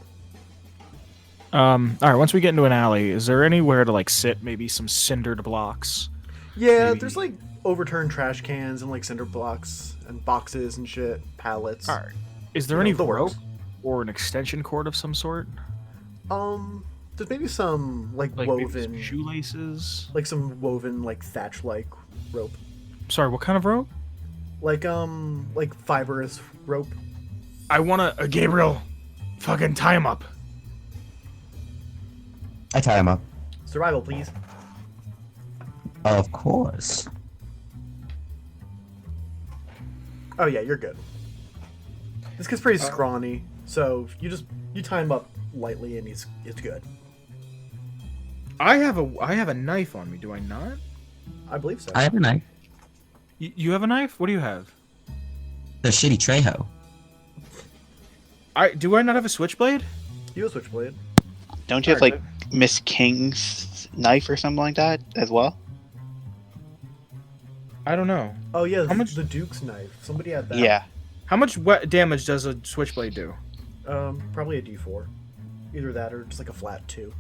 All right, once we get into an alley, is there anywhere to like sit? Maybe some cindered blocks. Yeah, Maybe- there's like overturned trash cans and like cinder blocks and boxes and shit, pallets. All right. Is there You know, any the rope works. or an extension cord of some sort? There's maybe some like Like maybe some woven, shoelaces. like some woven like thatch-like rope, Sorry, what kind of rope? like fibrous rope. I wanna Gabriel, fucking tie him up. I tie him up. Survival, please. Of course. Oh yeah, you're good. This kid's pretty scrawny, so you tie him up lightly and it's good. I have a knife on me, do I not? I believe so. I have a knife. You have a knife? What do you have? The shitty Trejo. Do I not have a switchblade? You have a switchblade. Don't you have like Miss King's knife or something like that as well? I don't know. Oh yeah, How much- the Duke's knife. Somebody had that. Yeah. How much damage does a switchblade do? Probably a D4. Either that or just like a flat 2.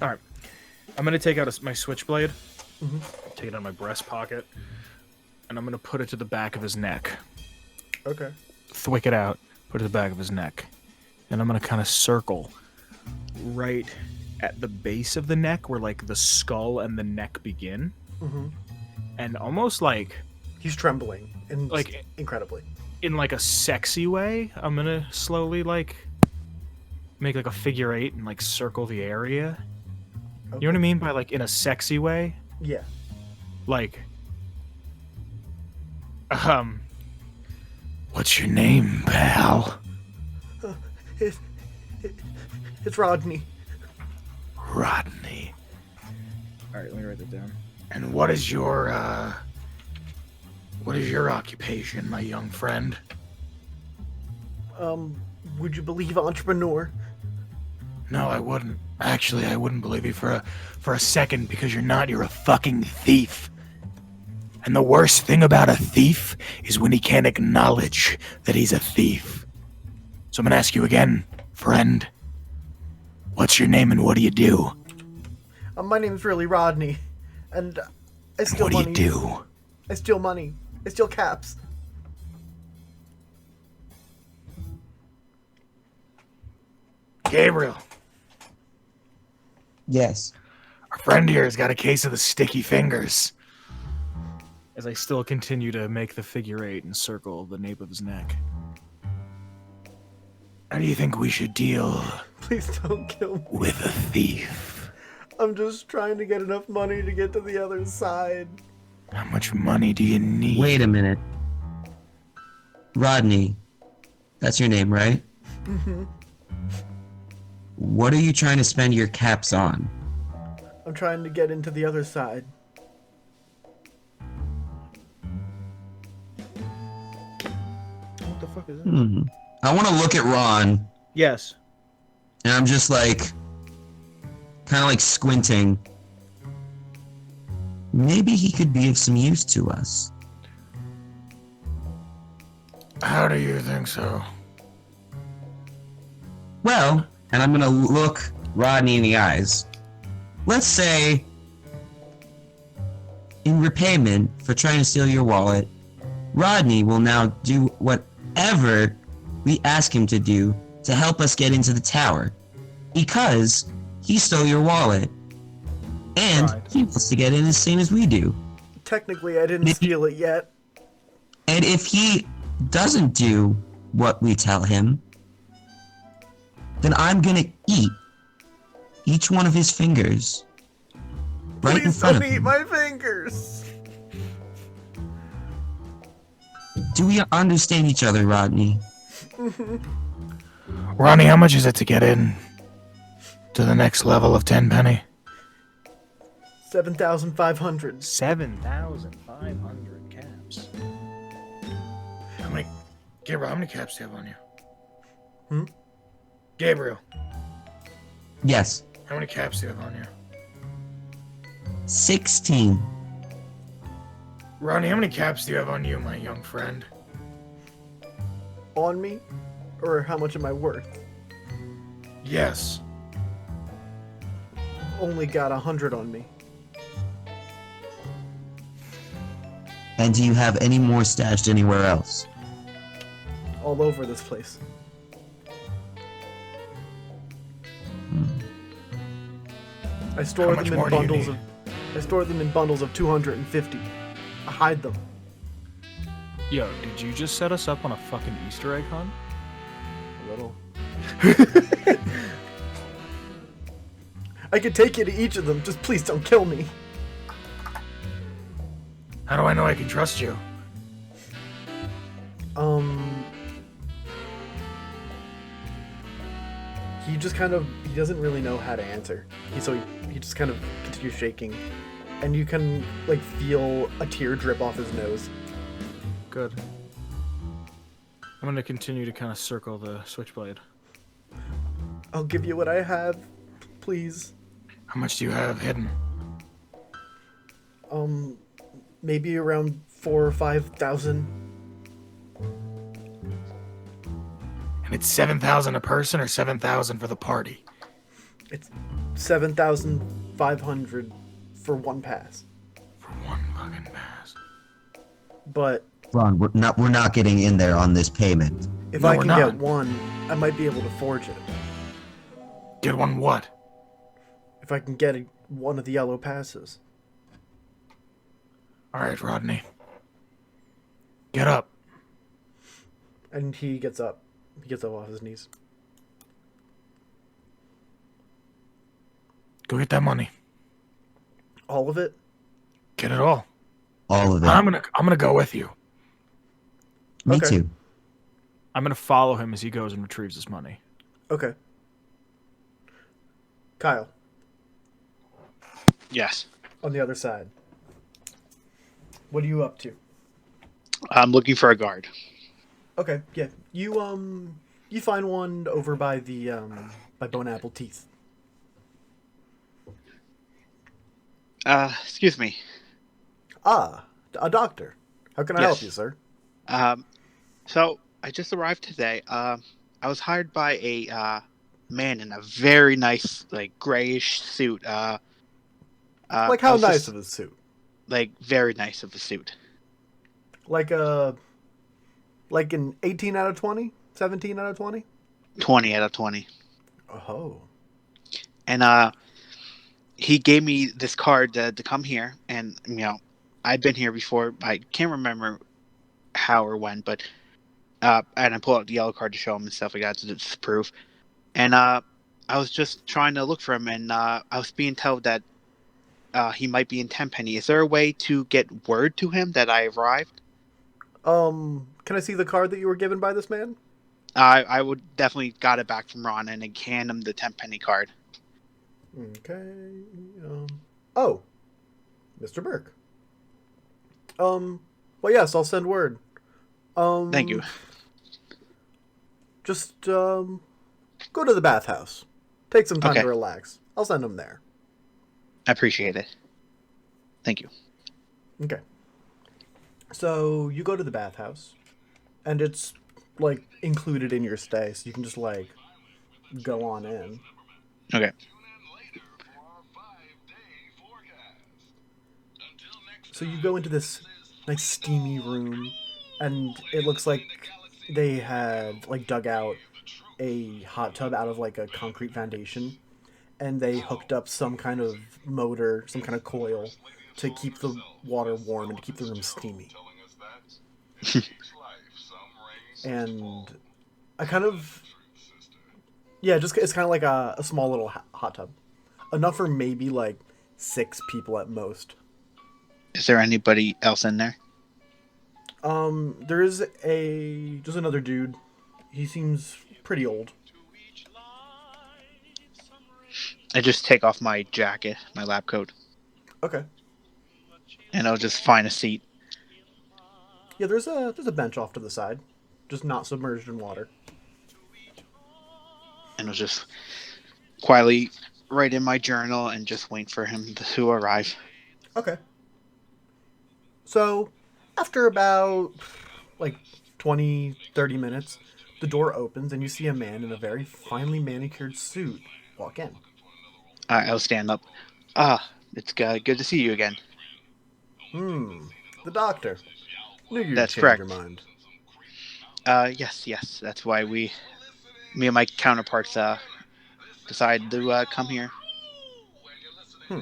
All right, I'm gonna take out my switchblade. Mhm. Take it out of my breast pocket, and I'm gonna put it to the back of his neck. Okay. Thwick it out, put it to the back of his neck, and I'm gonna kind of circle right at the base of the neck where like the skull and the neck begin, Mm-hmm. and almost like He's trembling and Like- incredibly. in like a sexy way, I'm gonna slowly like make like a figure 8 and like circle the area. You know what I mean by like in a sexy way? Yeah. Like, what's your name, pal? It's Rodney. Rodney. All right, let me write that down. And what is your occupation, my young friend? Would you believe entrepreneur? No, I wouldn't. Actually, I wouldn't believe you for a second because you're not. You're a fucking thief. And the worst thing about a thief is when he can't acknowledge that he's a thief. So I'm gonna ask you again, friend. What's your name and what do you do? My name's really Rodney, and I steal What do you money. do? I steal money. I steal caps. Gabriel, Yes. our friend here has got a case of the sticky fingers. As I still continue to make the figure 8 and circle the nape of his neck. How do you think we should deal Please don't kill me. with a thief? I'm just trying to get enough money to get to the other side. How much money do you need? Wait a minute. Rodney. That's your name, right? Mm-hmm. What are you trying to spend your caps on? I'm trying to get into the other side. What the fuck is that? I want to look at Ron, Yes. and I'm just like, kind of like squinting. Maybe he could be of some use to us. How do you think so? Well, and I'm gonna look Rodney in the eyes. Let's say, in repayment for trying to steal your wallet, Rodney will now do whatever we ask him to do to help us get into the tower. Because he stole your wallet. And Right. he wants to get in the same as we do. Technically, I didn't Maybe- steal it yet. And if he doesn't do what we tell him, then I'm gonna eat each one of his fingers. Right in Please front don't of eat him. my fingers. Do we understand each other, Rodney? Ronnie, how much is it to get in to the next level of Tenpenny? 7,500. 7,500 caps. How many, Gabriel? How many caps do you have on you? Hmm? Gabriel, Yes. how many caps do you have on you? 16. Ronnie, how many caps do you have on you, my young friend? On me? Or how much am I worth? Yes. Only got 100 on me. And do you have any more stashed anywhere else? all over this place. I store much them in more do you bundles need? of. I store them in bundles of 250. I hide them. Yo, did you just set us up on a fucking Easter egg hunt? A little. I could take you to each of them. Just please don't kill me. How do I know I can trust you? He just kind of, he doesn't really know how to answer. He just kind of continues shaking. And you can, like, feel a tear drip off his nose. Good. I'm gonna continue to kind of circle the switchblade. I'll give you what I have, please. How much do you have hidden? Maybe around 4,000 or 5,000. And it's 7,000 a person or 7,000 for the party? It's 7,500 for one pass. For one fucking pass. But Ron, we're not getting in there on this payment. if No, I we're can not. get one, I might be able to forge it. Get one what? If I can get one of the yellow passes. Alright, Rodney. Get up. And he gets up. He gets up off his knees. Go get that money. All of it? Get it all. All of it. I'm gonna go with you. Me Okay. too. I'm gonna follow him as he goes and retrieves his money. Okay. Kyle, Yes. on the other side. What are you up to? I'm looking for a guard. Okay, yeah. You find one over by the, by Bone Apple Teeth. Excuse me. Ah, a doctor. How can I help Yes. you, sir? So I just arrived today. I was hired by a man in a very nice, like, grayish suit. Like, I how was nice just- of a suit? Like, very nice of a suit. Like an 18 out of 20? 17 out of 20? 20 out of 20. Oh. And he gave me this card to come here, and I've been here before. I can't remember how or when, but and I pull out the yellow card to show him and stuff like that to prove. And I was just trying to look for him, and I was being told that he might be in Tenpenny. Is there a way to get word to him that I arrived? Can I see the card that you were given by this man? I would definitely got it back from Ron and hand him the Tenpenny card. Okay. Oh, Mr. Burke. Well, yes, I'll send word. Thank you. Just, go to the bathhouse. Take some time Okay. to relax. I'll send him there. I appreciate it. Thank you. Okay. So, you go to the bathhouse, and it's, like, included in your stay, so you can just, like, go on in. Okay. So you go into this nice steamy room, and it looks like they had, like, dug out a hot tub out of, like, a concrete foundation, and they hooked up some kind of motor, some kind of coil, to keep the water warm and to keep the room steamy. And I kind of... Yeah, just it's kind of like a small little hot tub. Enough for maybe, like, 6 people at most. Is there anybody else in there? There is just another dude. He seems pretty old. I just take off my jacket, my lab coat, Okay. and I'll just find a seat. Yeah, there's a bench off to the side, just not submerged in water. And I'll just quietly write in my journal and just wait for him to arrive. Okay. So, after about, like, 20, 30 minutes, the door opens and you see a man in a very finely manicured suit walk in. I'll stand up. It's good to see you again. The doctor. Knew you'd That's change correct. your mind. Yes. That's why me and my counterparts, decided to come here. Hmm.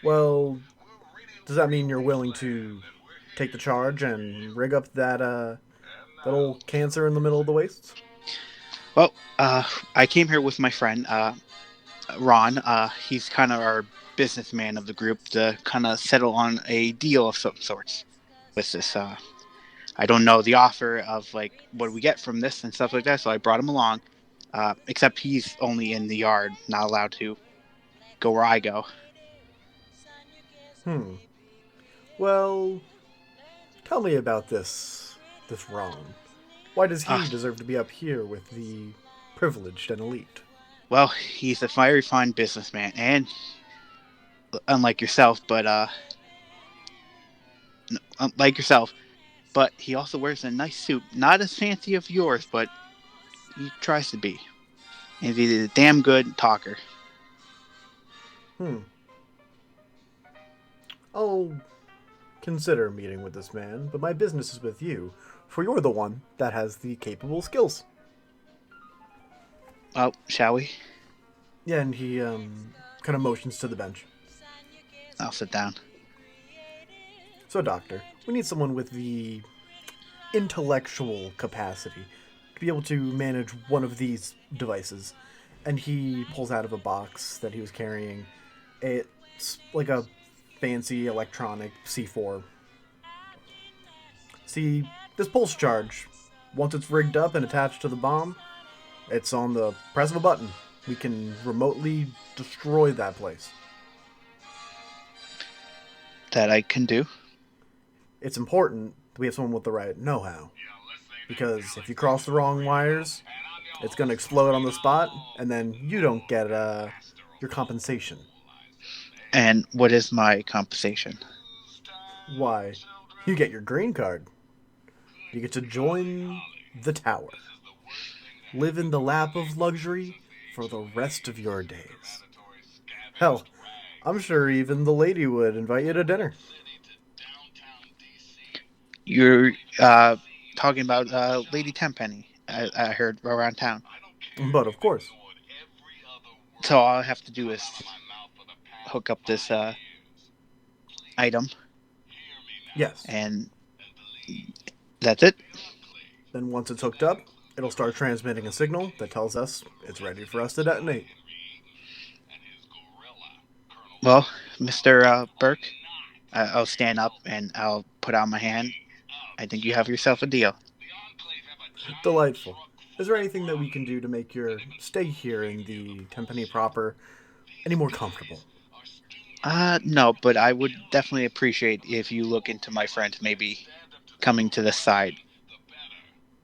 Well, does that mean you're willing to take the charge and rig up that old cancer in the middle of the wastes? Well, I came here with my friend, Ron. He's kind of our businessman of the group to kind of settle on a deal of some sorts with this. I don't know the offer of like what we get from this and stuff like that, so I brought him along. Except he's only in the yard, not allowed to go where I go. Hmm. Well, tell me about this Ron. Why does Uh, he deserve to be up here with the privileged and elite? well, he's a very fine businessman, and unlike yourself, but unlike yourself, but he also wears a nice suit, not as fancy as yours, but he tries to be. And he's a damn good talker. Hmm. I'll consider meeting with this man, but my business is with you, for you're the one that has the capable skills. Oh, shall we? Yeah, and he kind of motions to the bench. I'll sit down. So, doctor, we need someone with the intellectual capacity to be able to manage one of these devices. And he pulls out of a box that he was carrying. It's like a fancy electronic C4. See, this pulse charge, once it's rigged up and attached to the bomb, it's on the press of a button. We can remotely destroy that place. That I can do. It's important that we have someone with the right know-how. Because if you cross the wrong wires, it's going to explode on the spot, and then you don't get your compensation. And what is my compensation? Why, you get your green card. You get to join the tower. Live in the lap of luxury for the rest of your days. Hell, I'm sure even the lady would invite you to dinner. You're talking about Lady Tenpenny. I heard around town. But of course, So all I have to do is hook up this item, yes. and that's it. Then once it's hooked up, it'll start transmitting a signal that tells us it's ready for us to detonate. Well, Mr. Burke, I'll stand up and I'll put out my hand. I think you have yourself a deal. Delightful. Is there anything that we can do to make your stay here in the Tenpenny proper any more comfortable? No, but I would definitely appreciate if you look into my friend maybe coming to this side,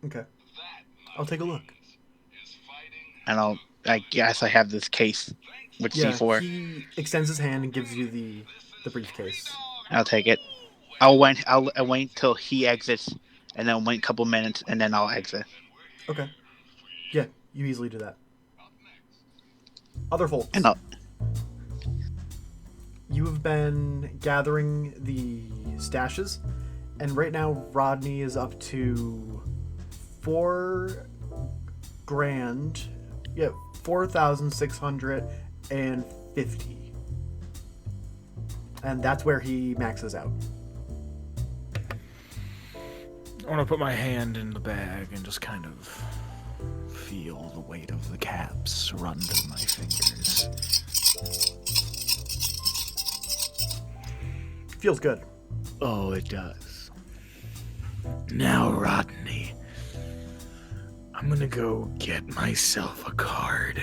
Okay. I'll take a look. and I guess I have this case with Yeah, C4. he extends his hand and gives you the briefcase. I'll take it. I'll wait till he exits, and then wait a couple minutes, and then I'll exit. Okay. Yeah, you easily do that. Other folks, And I'll, you have been gathering the stashes, and right now Rodney is up to $4,000. Yeah, 4,650, and that's where he maxes out. I want to put my hand in the bag and just kind of feel the weight of the caps run through my fingers. Feels good. Oh, it does. Now, Rodney, I'm gonna go get myself a card.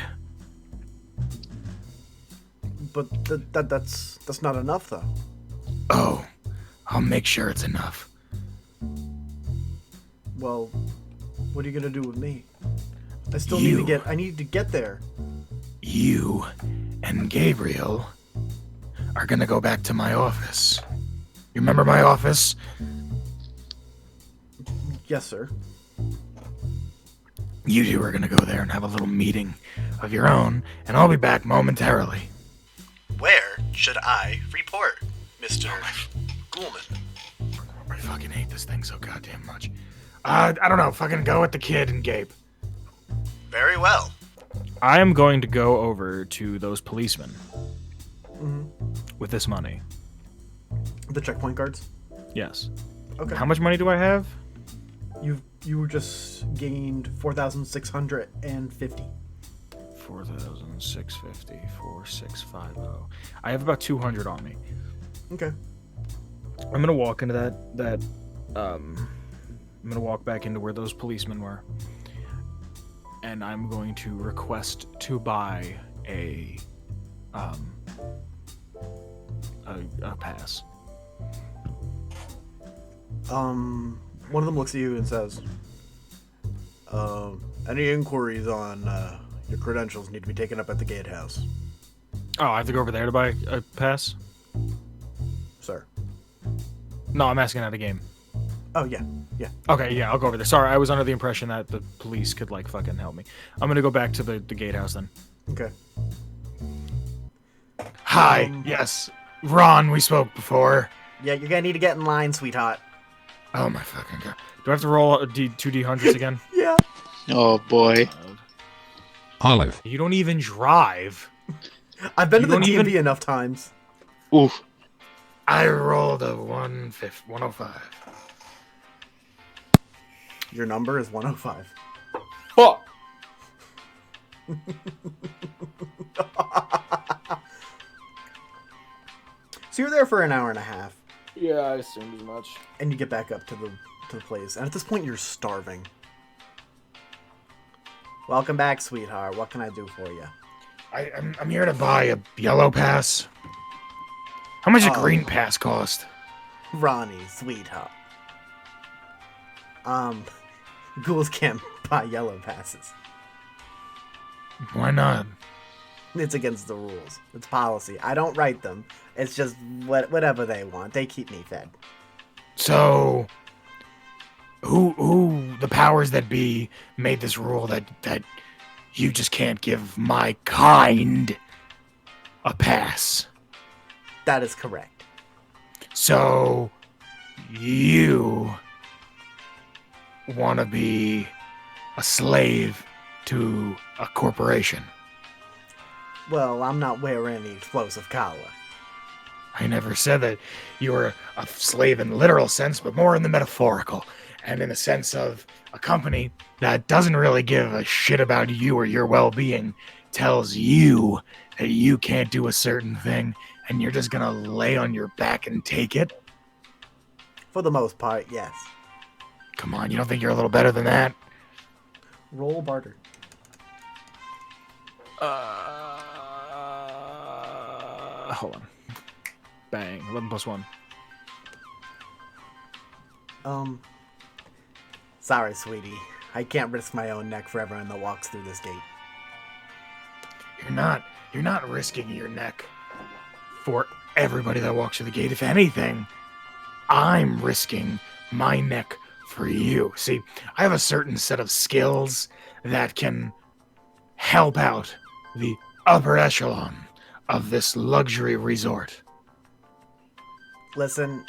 But that's not enough, though. Oh, I'll make sure it's enough. Well, what are you gonna do with me? I still need to You. I need to get there. You and Gabriel are gonna go back to my office. You remember my office? Yes, sir. You two are gonna go there and have a little meeting of your own, and I'll be back momentarily. Where should I report, Mr. Ghoulman? I fucking hate this thing so goddamn much. I don't know. Fucking go with the kid and Gabe. Very well. I am going to go over to those policemen Hmm. with this money. The checkpoint guards. Yes. Okay. How much money do I have? You just gained 4,650. 4,650, 4,650. I have about 200 on me. Okay. I'm gonna walk into that. I'm gonna walk back into where those policemen were, and I'm going to request to buy a pass. One of them looks at you and says, any inquiries on your credentials need to be taken up at the gatehouse, Oh, I have to go over there to buy a pass? sir. No, I'm asking at a game. Oh, yeah. Okay, yeah, I'll go over there. Sorry, I was under the impression that the police could, like, fucking help me. I'm gonna go back to the gatehouse then. Okay. Hi. Yes. Ron, we spoke before. Yeah, you're gonna need to get in line, sweetheart. Oh my fucking god. Do I have to roll two D100s again? Yeah. Oh boy. Olive. You don't even drive. I've been You to the don't DMV even- enough times. Oof. I rolled a 105. Your number is 105. Fuck. So you're there for an hour and a half, Yeah, I assumed as much. and you get back up to the place. And at this point, you're starving. Welcome back, sweetheart. What can I do for you? I'm here to buy a yellow pass. How much a Oh. green pass cost? Ronnie, sweetheart. Ghouls can't buy yellow passes. Why not? It's against the rules. It's policy. I don't write them. It's just whatever they want. They keep me fed. So, who the powers that be made this rule that you just can't give my kind a pass? That is correct. So, you want to be a slave to a corporation? Well, I'm not wearing any explosive collar. I never said that you were a slave in the literal sense, but more in the metaphorical, and in the sense of a company that doesn't really give a shit about you or your well-being, tells you that you can't do a certain thing, and you're just gonna lay on your back and take it? For the most part, yes. Come on, you don't think you're a little better than that? Roll barter. Hold on. Bang. 11 plus 1. Sorry, sweetie. I can't risk my own neck for everyone that walks through this gate. You're not risking your neck for everybody that walks through the gate. If anything, I'm risking my neck for you. See, I have a certain set of skills that can help out the upper echelon of this luxury resort. Listen,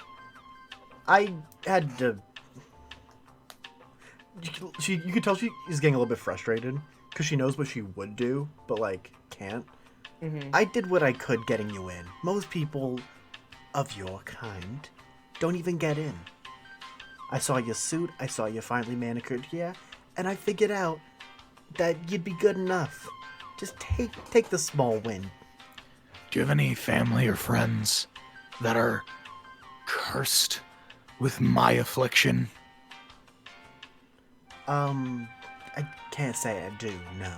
I had to... You could tell she's getting a little bit frustrated, because she knows what she would do, but, like, can't. Mm-hmm. I did what I could getting you in. Most people of your kind don't even get in. I saw your suit, I saw you finely manicured here, and I figured out that you'd be good enough. Just take the small win. Do you have any family or friends that are cursed with my affliction? I can't say I do, no.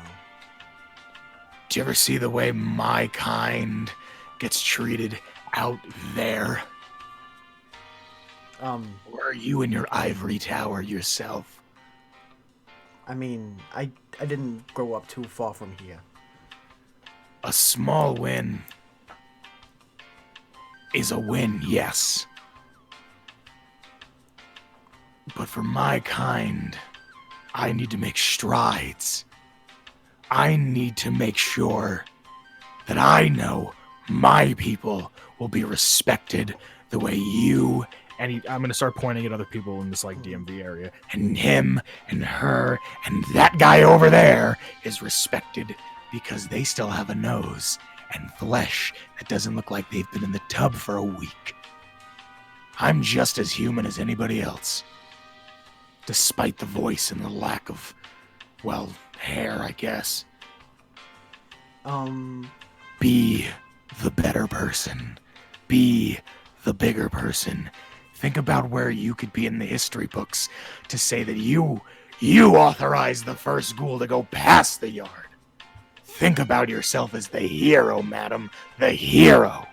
Do you ever see the way my kind gets treated out there? Or are you in your ivory tower yourself? I mean, I didn't grow up too far from here. A small win is a win, yes. But for my kind, I need to make strides. I need to make sure that I know my people will be respected the way you And I'm gonna start pointing at other people in this like DMV area. And him and her and that guy over there is respected because they still have a nose and flesh that doesn't look like they've been in the tub for a week. I'm just as human as anybody else. Despite the voice and the lack of, well, hair, I guess. Be the better person. Be the bigger person. Think about where you could be in the history books to say that you authorized the first ghoul to go past the yard. Think about yourself as the hero, madam. The hero.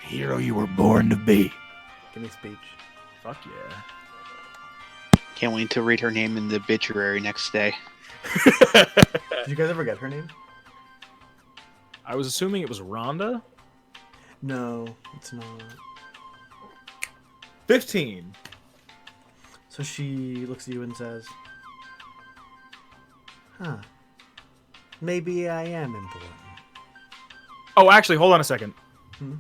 The hero you were born to be. Give me speech. Fuck yeah. Can't wait to read her name in the obituary next day. Did you guys ever get her name? I was assuming it was Rhonda. No, it's not. 15. So she looks at you and says, huh. Maybe I am important. Oh, actually, hold on a second. Hmm?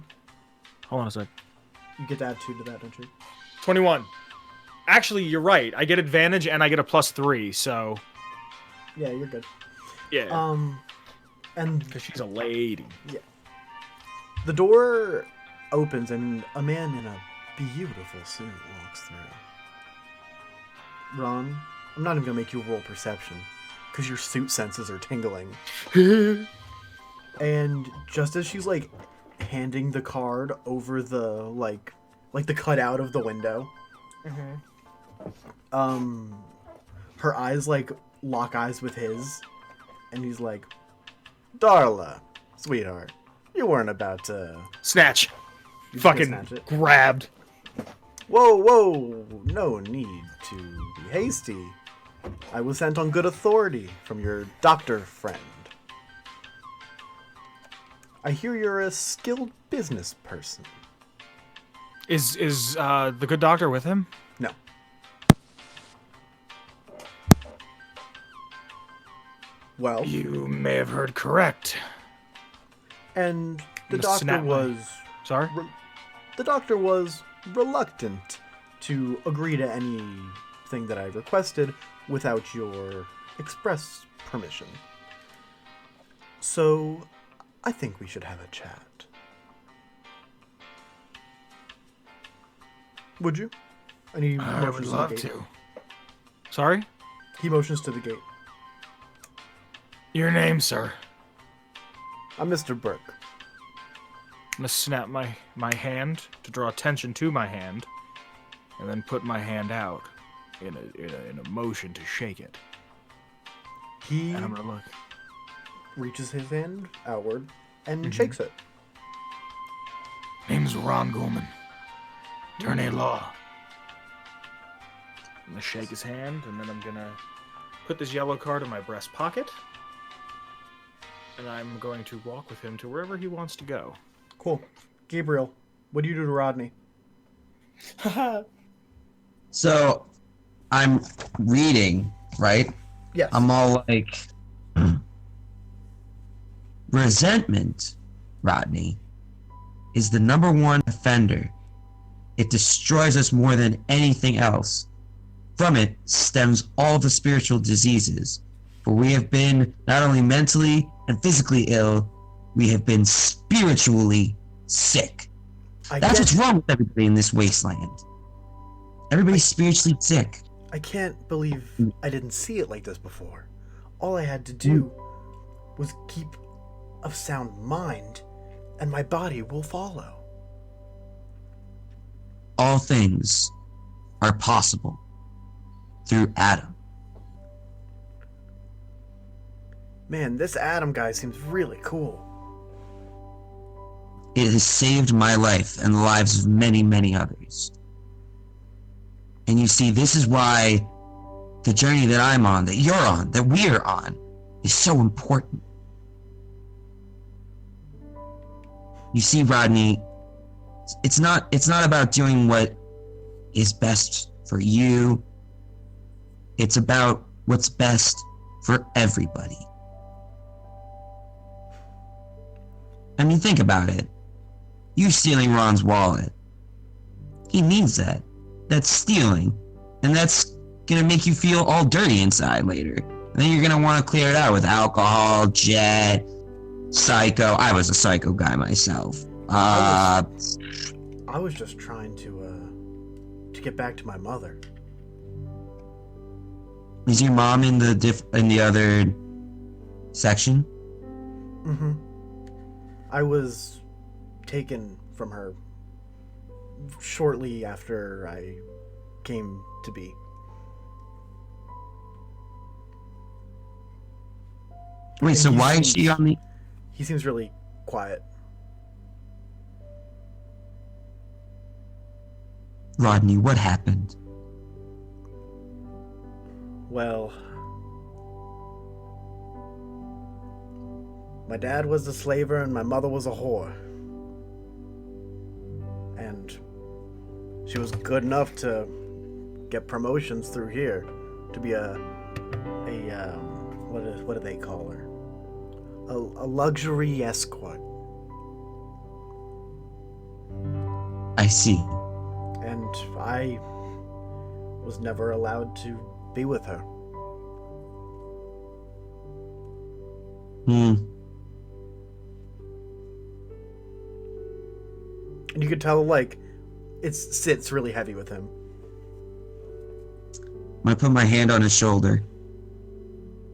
Hold on a sec. You get to add 2 to that, don't you? 21. Actually, you're right. I get advantage and I get a +3, so Yeah, you're good. yeah. And Because she's a lady. the door opens and a man in a beautiful suit walks through. Ron, I'm not even gonna make you roll perception, because your suit senses are tingling. And just as she's like handing the card over the like the cutout of the window, her eyes like lock eyes with his, and he's like, Darla, sweetheart, you weren't about to Snatch. you just gonna Fucking snatch it? grabbed. Whoa, no need to be hasty. I was sent on good authority from your doctor friend. I hear you're a skilled business person. Is the good doctor with him? No. Well, You may have heard correct. and the gonna doctor snap my- was Sorry? the doctor was reluctant to agree to anything that I requested without your express permission. So, I think we should have a chat. Would you? And he I would motions to love the gate. to. Sorry? He motions to the gate. Your name, sir. I'm Mr. Burke. I'm gonna snap my hand to draw attention to my hand, and then put my hand out in a motion to shake it. He And I'm gonna look. reaches his hand outward and Mhm. shakes it. Name's Ron Goldman. Attorney at law. I'm gonna shake his hand, and then I'm gonna put this yellow card in my breast pocket, and I'm going to walk with him to wherever he wants to go. Cool. Gabriel, what do you do to Rodney? So, I'm reading, right? Yes. I'm all like, resentment, Rodney, is the #1 offender. It destroys us more than anything else. From it stems all the spiritual diseases. For we have been not only mentally and physically ill, we have been spiritually sick. That's what's wrong with everybody in this wasteland. Everybody's spiritually sick. I can't believe I didn't see it like this before. All I had to do was keep a sound mind, and my body will follow. All things are possible through Adam. Man, this Adam guy seems really cool. It has saved my life and the lives of many, many others. And you see, this is why the journey that I'm on, that you're on, that we're on, is so important. You see, Rodney, it's not about doing what is best for you. It's about what's best for everybody. I mean, think about it. You stealing Ron's wallet. he means that. That's stealing. And that's gonna make you feel all dirty inside later. And then you're gonna want to clear it out with alcohol, jet, psycho. I was a psycho guy myself. I was just trying to get back to my mother. Is your mom in the other section? Mm-hmm. I was taken from her shortly after I came to be. Wait, so And why is she on the... He seems really quiet. Rodney, what happened? Well, my dad was a slaver and my mother was a whore. And she was good enough to get promotions through here to be what do they call her? A luxury escort. I see. And I was never allowed to be with her. And you could tell, like, it sits really heavy with him. I'm gonna put my hand on his shoulder.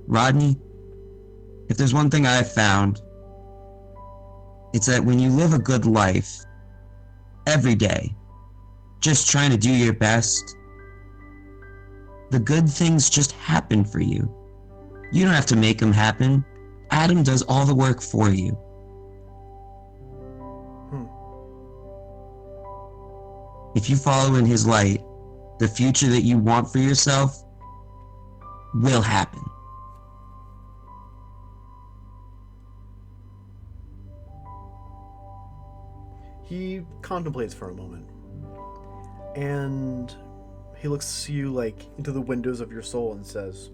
Rodney, if there's one thing I've found, it's that when you live a good life, every day, just trying to do your best, the good things just happen for you. You don't have to make them happen. Adam does all the work for you. If you follow in his light, the future that you want for yourself will happen. He contemplates for a moment. And he looks you, like, into the windows of your soul and says,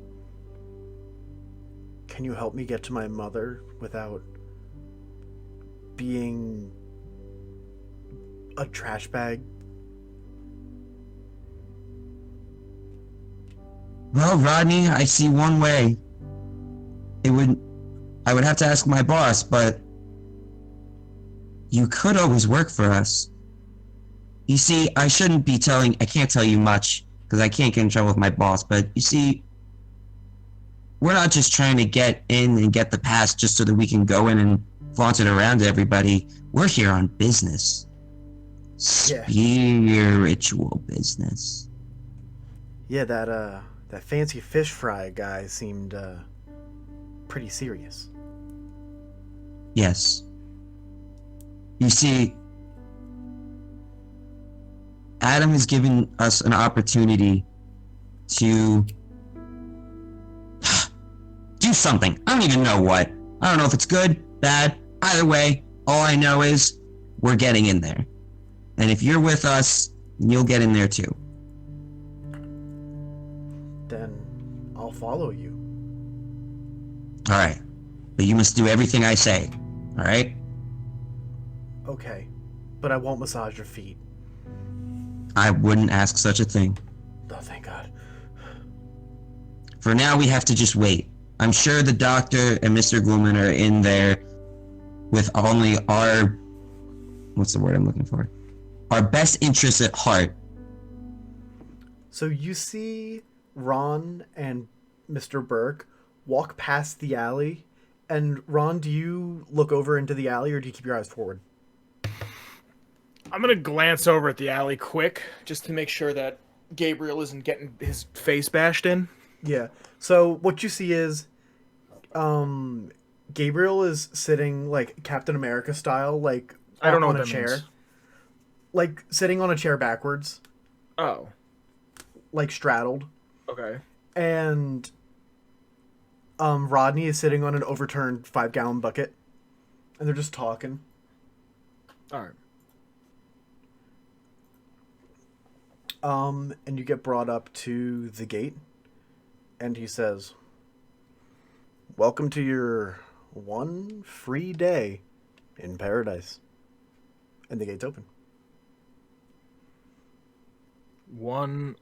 "Can you help me get to my mother without being a trash bag?" Well, Rodney, I see one way. I would have to ask my boss, but you could always work for us. You see, I can't tell you much, because I can't get in trouble with my boss, but you see, we're not just trying to get in and get the pass just so that we can go in and flaunt it around to everybody. We're here on business. Yeah. Spiritual business. Yeah, that fancy fish fry guy seemed pretty serious. Yes. You see, Adam has given us an opportunity to do something. I don't even know what. I don't know if it's good, bad, either way. All I know is we're getting in there. And if you're with us, you'll get in there too. Then I'll follow you. Alright. But you must do everything I say. Alright? Okay, but I won't massage your feet. I wouldn't ask such a thing. Oh, thank God. For now, we have to just wait. I'm sure the doctor and Mr. Gloomman are in there with only our... What's the word I'm looking for? Our best interests at heart. So you see Ron and Mr. Burke walk past the alley, and Ron, do you look over into the alley or do you keep your eyes forward? I'm gonna glance over at the alley quick, just to make sure that Gabriel isn't getting his face bashed in. Yeah. So what you see is, Gabriel is sitting like Captain America style, like I don't know on what a that chair, means. like sitting on a chair backwards, Oh, like straddled, okay. and Rodney is sitting on an overturned 5-gallon bucket, and they're just talking. All right. And you get brought up to the gate, and he says, "Welcome to your one free day in paradise." And the gate's open. One.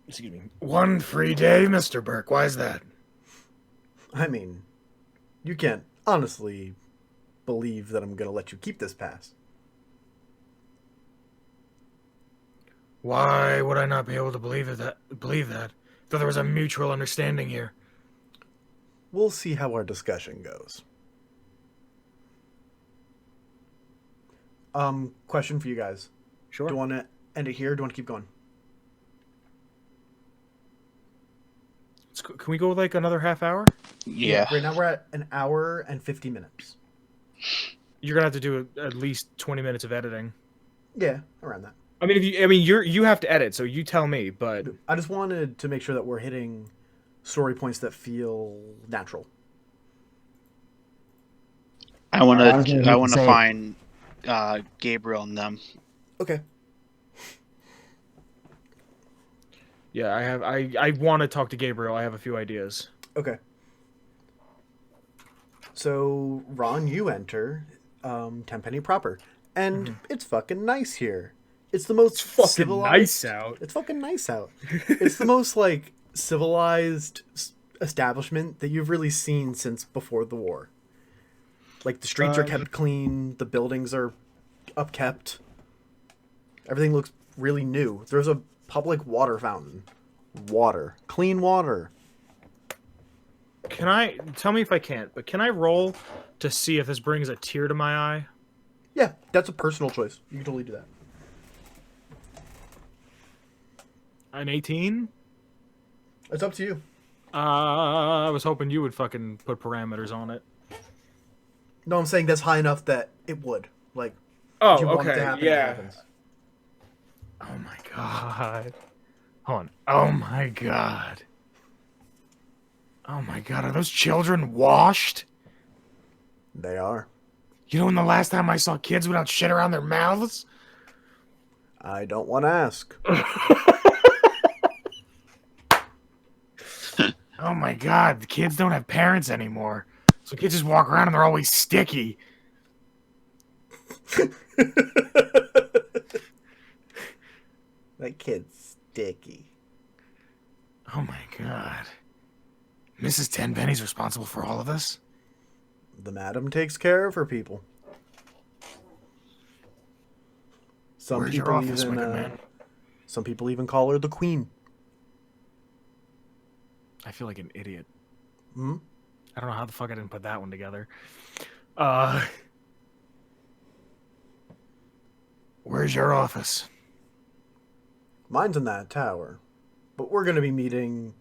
Excuse me. One free day, Mr. Burke. Why is that? I mean, you can't honestly believe that I'm gonna let you keep this pass. Why would I not be able to believe that? Thought there was a mutual understanding here. We'll see how our discussion goes. Question for you guys. Sure. Do you want to end it here? Or do you want to keep going? Can we go like another half hour? Yeah. Right now we're at an hour and 50 minutes. You're gonna have to do at least 20 minutes of editing. Yeah, around that. I mean, you have to edit, so you tell me. But I just wanted to make sure that we're hitting story points that feel natural. I want I was gonna to say- find Gabriel and them. Okay. yeah, I want to talk to Gabriel. I have a few ideas. Okay. So, Ron, you enter Tenpenny proper. And it's fucking nice here. It's the most civilized... out. It's fucking nice out. It's the most, like, civilized establishment that you've really seen since before the war. Like, the streets are kept clean. The buildings are upkept. Everything looks really new. There's a public water fountain. Water. Clean water. Can I tell me if I can't? But can I roll to see if this brings a tear to my eye? Yeah, that's a personal choice. You can totally do that. An 18? It's up to you. I was hoping you would fucking put parameters on it. No, I'm saying that's high enough that it would. Like, Oh, if you want it to okay, happen, it yeah. happens. Oh my god. Hold on. Oh my god. Oh my god, are those children washed? They are. You know when the last time I saw kids without shit around their mouths? I don't want to ask. Oh my god, the kids don't have parents anymore. So kids just walk around and they're always sticky. That kid's sticky. Oh my god. Mrs. Tenpenny's responsible for all of this? The madam takes care of her people. Some Where's your people office, my even, good man? some people even call her the queen. I feel like an idiot. Hmm? I don't know how the fuck I didn't put that one together. Where's your office? Mine's in that tower. But we're going to be meeting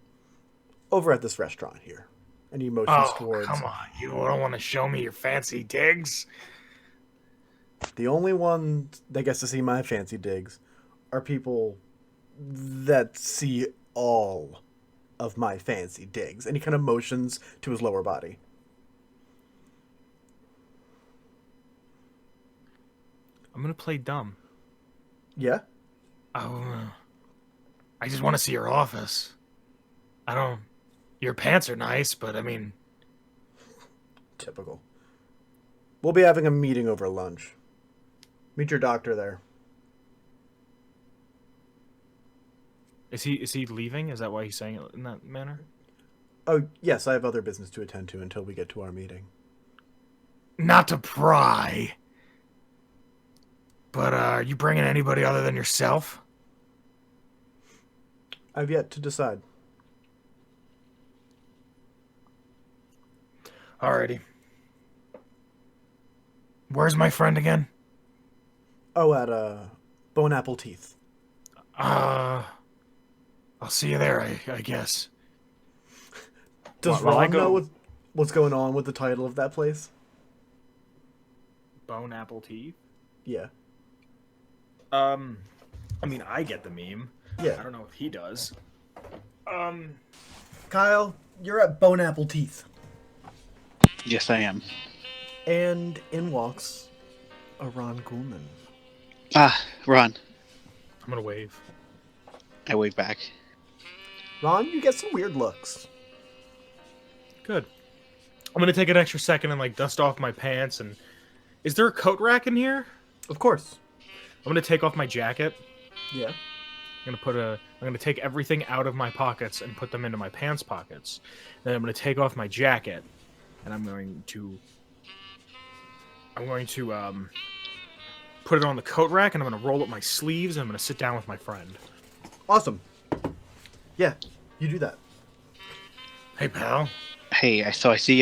over at this restaurant here. And he motions Oh, towards... come on. You don't want to show me your fancy digs? The only one that gets to see my fancy digs are people that see all of my fancy digs. And he kind of motions to his lower body. I'm gonna play dumb. Yeah? Oh, I just want to see your office. I don't... Your pants are nice, but I mean... Typical. We'll be having a meeting over lunch. Meet your doctor there. Is he leaving? Is that why he's saying it in that manner? Oh, yes, I have other business to attend to until we get to our meeting. Not to pry. But, are you bringing anybody other than yourself? I've yet to decide. Alrighty. Where's my friend again? Oh, at, Bone Apple Teeth. I'll see you there, I guess. Does Well, I Ron go- know what's going on with the title of that place? Bone apple teeth. Yeah. I mean, I get the meme. I Yeah. don't know if he does. Kyle, you're at Bone Apple Teeth. Yes, I am. And in walks a Ron Goulman. Ah, Ron. I'm gonna wave. I wave back. Ron, you get some weird looks. Good. I'm gonna take an extra second and like dust off my pants. And is there a coat rack in here? Of course. I'm gonna take off my jacket. Yeah. gonna take everything out of my pockets and put them into my pants pockets. Then I'm gonna take off my jacket, and I'm going to put it on the coat rack, and I'm gonna roll up my sleeves, and I'm gonna sit down with my friend. Awesome. Yeah, you do that. Hey, pal. Hey, I see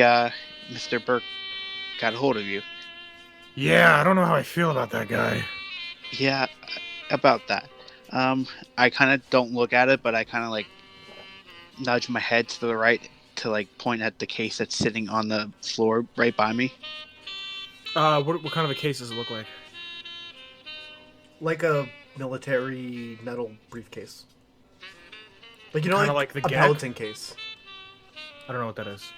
Mr. Burke got a hold of you. Yeah, I don't know how I feel about that guy. Yeah, about that. I kind of don't look at it, but I kind of like nudge my head to the right to like point at the case that's sitting on the floor right by me. What kind of a case does it look like? Like a military metal briefcase. Like, you know, Kinda like like the a Gek? Peloton case. I don't know what that is.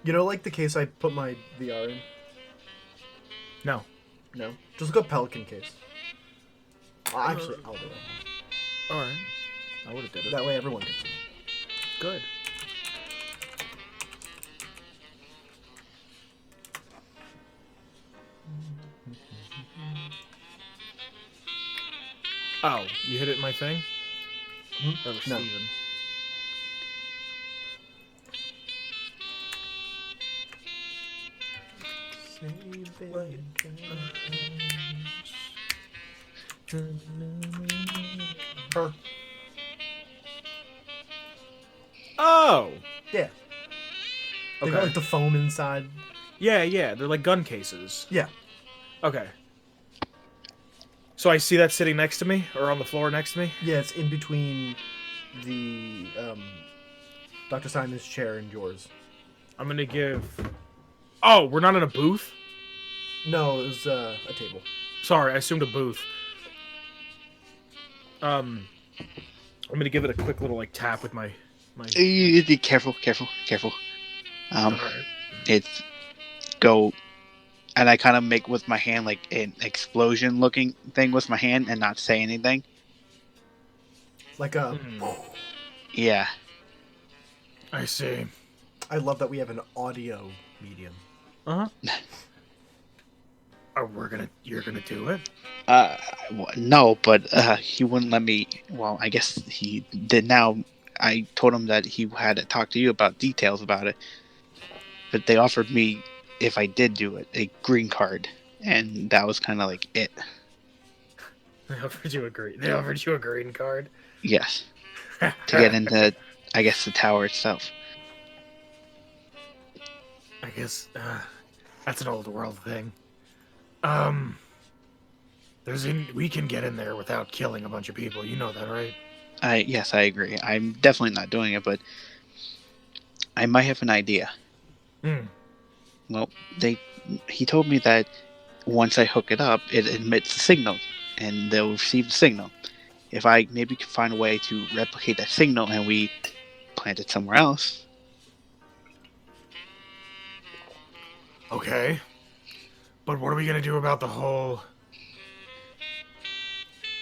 You know, like the case I put my VR in? No. No. Just look up Pelican case. Actually, I'll do it. All right. I would have did it. That way everyone can see. Good. Oh, you hit it in my thing? That was No. Steven. Oh! Yeah. They got Okay. like the foam inside. Yeah, they're like gun cases. Yeah. Okay. So I see that sitting next to me, or on the floor next to me? Yeah, it's in between the Dr. Simon's chair and yours. I'm gonna give... Oh, we're not in a booth? No, it was a table. Sorry, I assumed a booth. I'm gonna give it a quick little like tap with my. Careful. It's go, and I kind of make with my hand like an explosion looking thing with my hand and not say anything. Like a... Yeah. I see. I love that we have an audio medium. Uh huh. You're gonna do it? No, but he wouldn't let me. Well, I guess he did now. I told him that he had to talk to you about details about it. But they offered me, if I did do it, a green card. And that was kind of like it. They offered you a green card. Yes. To get into, I guess, the tower itself. I guess that's an old world thing. We can get in there without killing a bunch of people. You know that, right? Yes, I agree. I'm definitely not doing it, but I might have an idea. Well, he told me that once I hook it up, it emits a signal, and they'll receive the signal. If I maybe can find a way to replicate that signal and we plant it somewhere else. Okay. But what are we gonna do about the whole...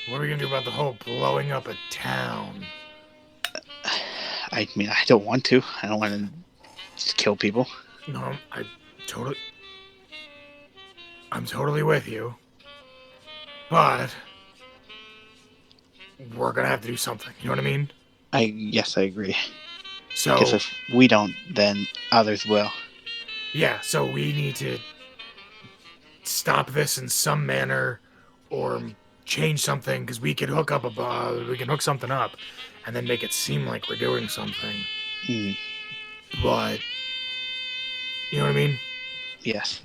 What are we gonna do about the whole blowing up a town? I mean, I don't want to. I don't want to just kill people. No, I'm totally with you. But we're gonna have to do something. You know what I mean? Yes, I agree. So Because if we don't, then others will. yeah, so we need to stop this in some manner, or change something, because we could hook something up, and then make it seem like we're doing something. Mm, But you know what I mean? yes.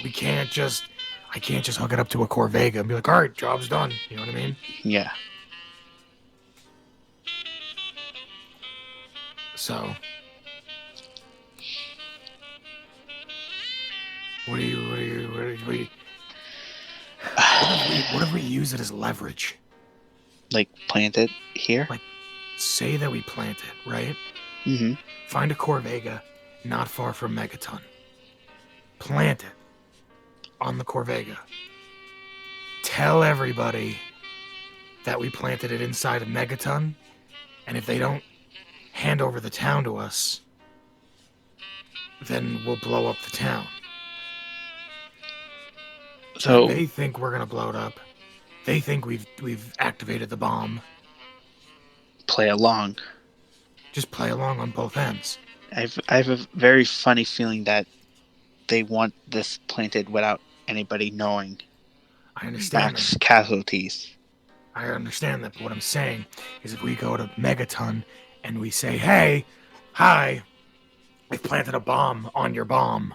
I can't just hook it up to a Corvega and be like, all right, job's done. You know what I mean? Yeah. So, what if we use it as leverage? Like, plant it here? Like, say that we plant it, right? Mm-hmm. Find a Corvega not far from Megaton. Plant it on the Corvega. Tell everybody that we planted it inside of Megaton, and if they don't hand over the town to us, then we'll blow up the town. So, If they think we're gonna blow it up, They think we've activated the bomb. Play along. Just play along on both ends. I have a very funny feeling that they want this planted without anybody knowing. I understand Max that. casualties. I understand that, but what I'm saying is if we go to Megaton and we say, hey, hi, I've planted a bomb on your bomb.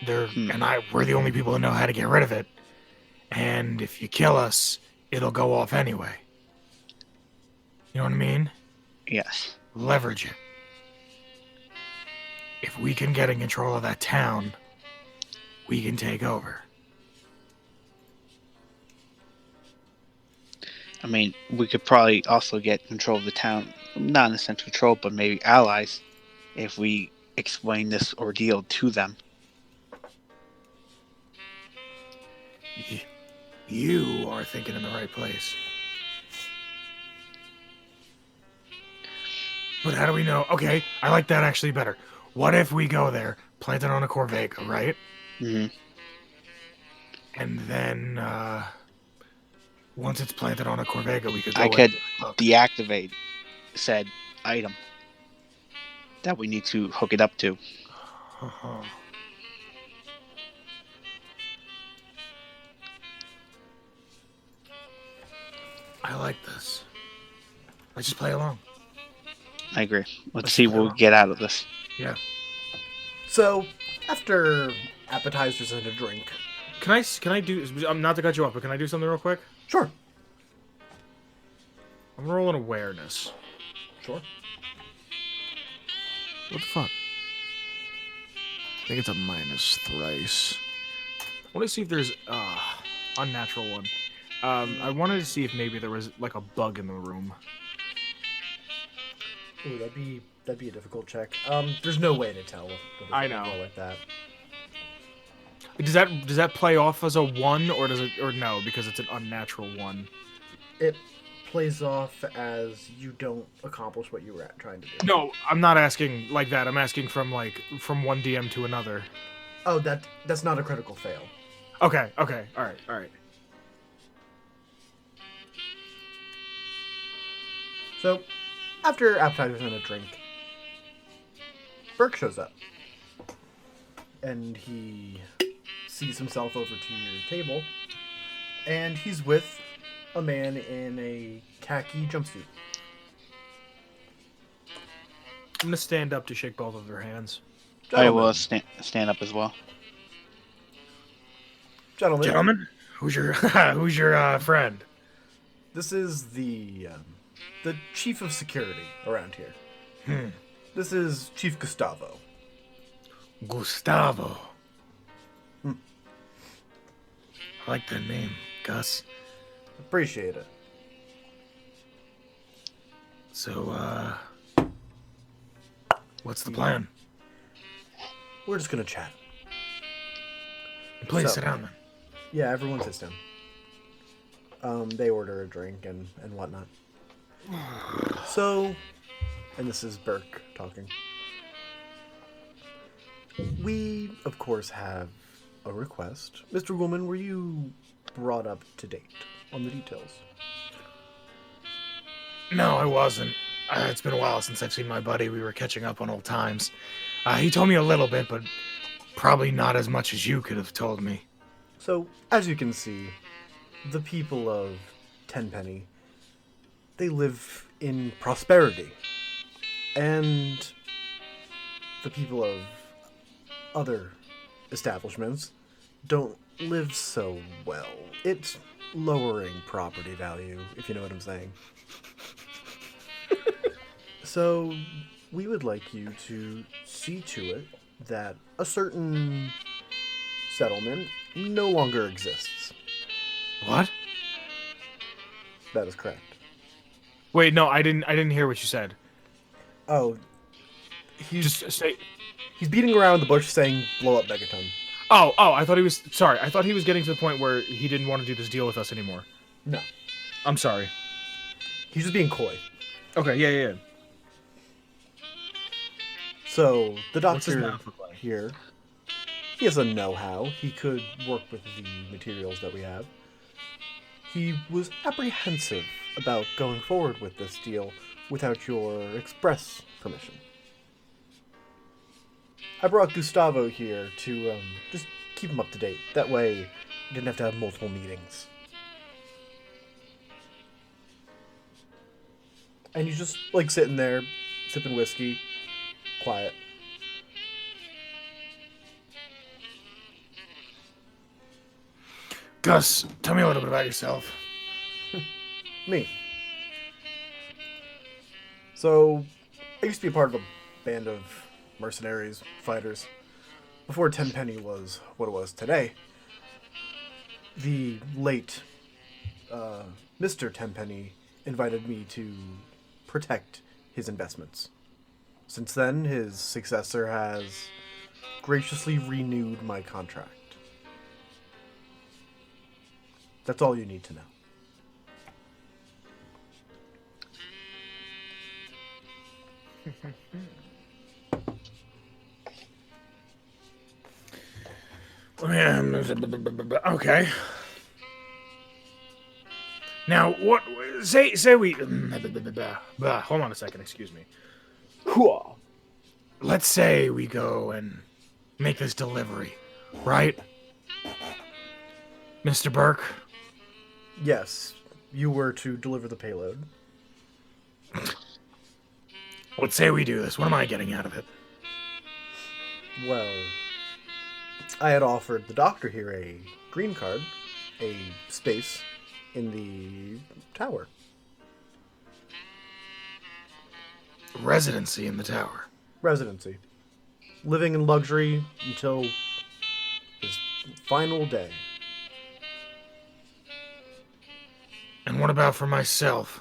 We're the only people that know how to get rid of it. And if you kill us, it'll go off anyway. You know what I mean? Yes. Leverage it. If we can get in control of that town, we can take over. I mean, we could probably also get control of the town. Not in a sense control, but maybe allies. If we explain this ordeal to them. You are thinking in the right place. But how do we know? Okay, I like that actually better. What if we go there, plant it on a Corvega, right? Mm-hmm. And then, once it's planted on a Corvega, we could go I could look. deactivate said item that we need to hook it up to. Uh-huh. I like this. Let's just play along. I agree. Let's Let's see play what we along. get out of this. Yeah. So, after appetizers and a drink. Can I do? I'm not to cut you off, but can I do something real quick? Sure. I'm rolling awareness. Sure. What the fuck? I think it's a minus thrice. I want to see if there's unnatural one. I wanted to see if maybe there was like a bug in the room. Ooh, that'd be a difficult check. There's no way to tell. With a I know. roll like that. Does that play off as a 1 or does it or no because it's an unnatural 1? It plays off as you don't accomplish what you were trying to do. No, I'm not asking like that. I'm asking from one DM to another. Oh, that's not a critical fail. Okay. All right. So, after appetizers and a drink, Burke shows up. And he sees himself over to your table. And he's with a man in a khaki jumpsuit. I'm gonna stand up to shake both of their hands. I will stand up as well. Gentlemen, Who's your friend? this is the chief of security around here. This is Chief Gustavo. Gustavo. I like that name, Gus. Appreciate it. So, what's the plan? We're just gonna chat. Please So- sit down then. Yeah, everyone sits down. They order a drink and whatnot. So, and this is Burke talking. We, of course, have a request. Mr. Woolman, were you brought up to date on the details? No, I wasn't. It's been a while since I've seen my buddy. We were catching up on old times. He told me a little bit, but probably not as much as you could have told me. So, as you can see, the people of Tenpenny, they live in prosperity. And the people of other establishments don't live so well. It's lowering property value, if you know what I'm saying. So, we would like you to see to it that a certain settlement no longer exists. What? That is correct. Wait, no, I didn't hear what you said. Oh, he's Just say. he's beating around the bush saying blow up Megaton. Oh, I thought he was sorry. I thought he was getting to the point where he didn't want to do this deal with us anymore. No, I'm sorry. he's just being coy. Okay, yeah. So the What's his doctor mouth look like? here, He has a know-how. He could work with the materials that we have. He was apprehensive about going forward with this deal without your express permission. I brought Gustavo here to just keep him up to date. That way, you didn't have to have multiple meetings. And he's just, like, sitting there, sipping whiskey, quiet. Gus, tell me a little bit about yourself. Me. So, I used to be a part of a band of mercenaries, fighters, before Tenpenny was what it was today. The late Mr. Tenpenny invited me to protect his investments. Since then, his successor has graciously renewed my contract. That's all you need to know. Okay. Now, what? Say we. Hold on a second. Excuse me. Let's say we go and make this delivery, right, Mr. Burke? Yes, you were to deliver the payload. Let's say we do this. What am I getting out of it? Well, I had offered the doctor here a green card, a space in the tower. Residency in the tower. Residency. Living in luxury until his final day. And what about for myself?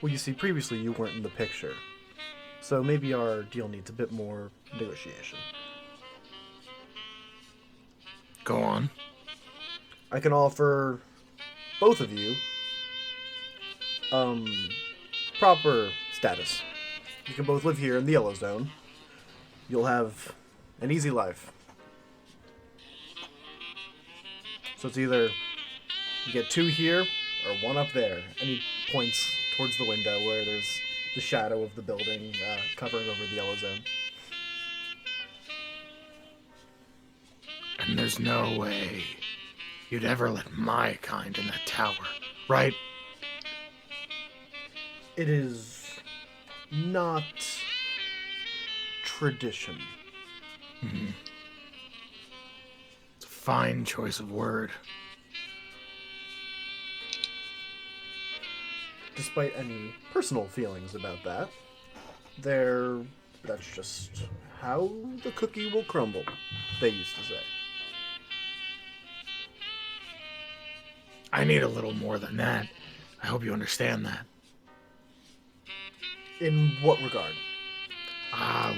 Well, you see, previously you weren't in the picture. So maybe our deal needs a bit more negotiation. Go on. I can offer both of you proper status. You can both live here in the Yellow Zone. You'll have an easy life. So it's either you get 2 here or 1 up there. And he points towards the window where there's the shadow of the building covering over the Yellow Zone. And there's no way you'd ever let my kind in that tower, right? It is not tradition. Mm-hmm. It's a fine choice of word. Despite any personal feelings about that, that's just how the cookie will crumble, they used to say. I need a little more than that. I hope you understand that. In what regard?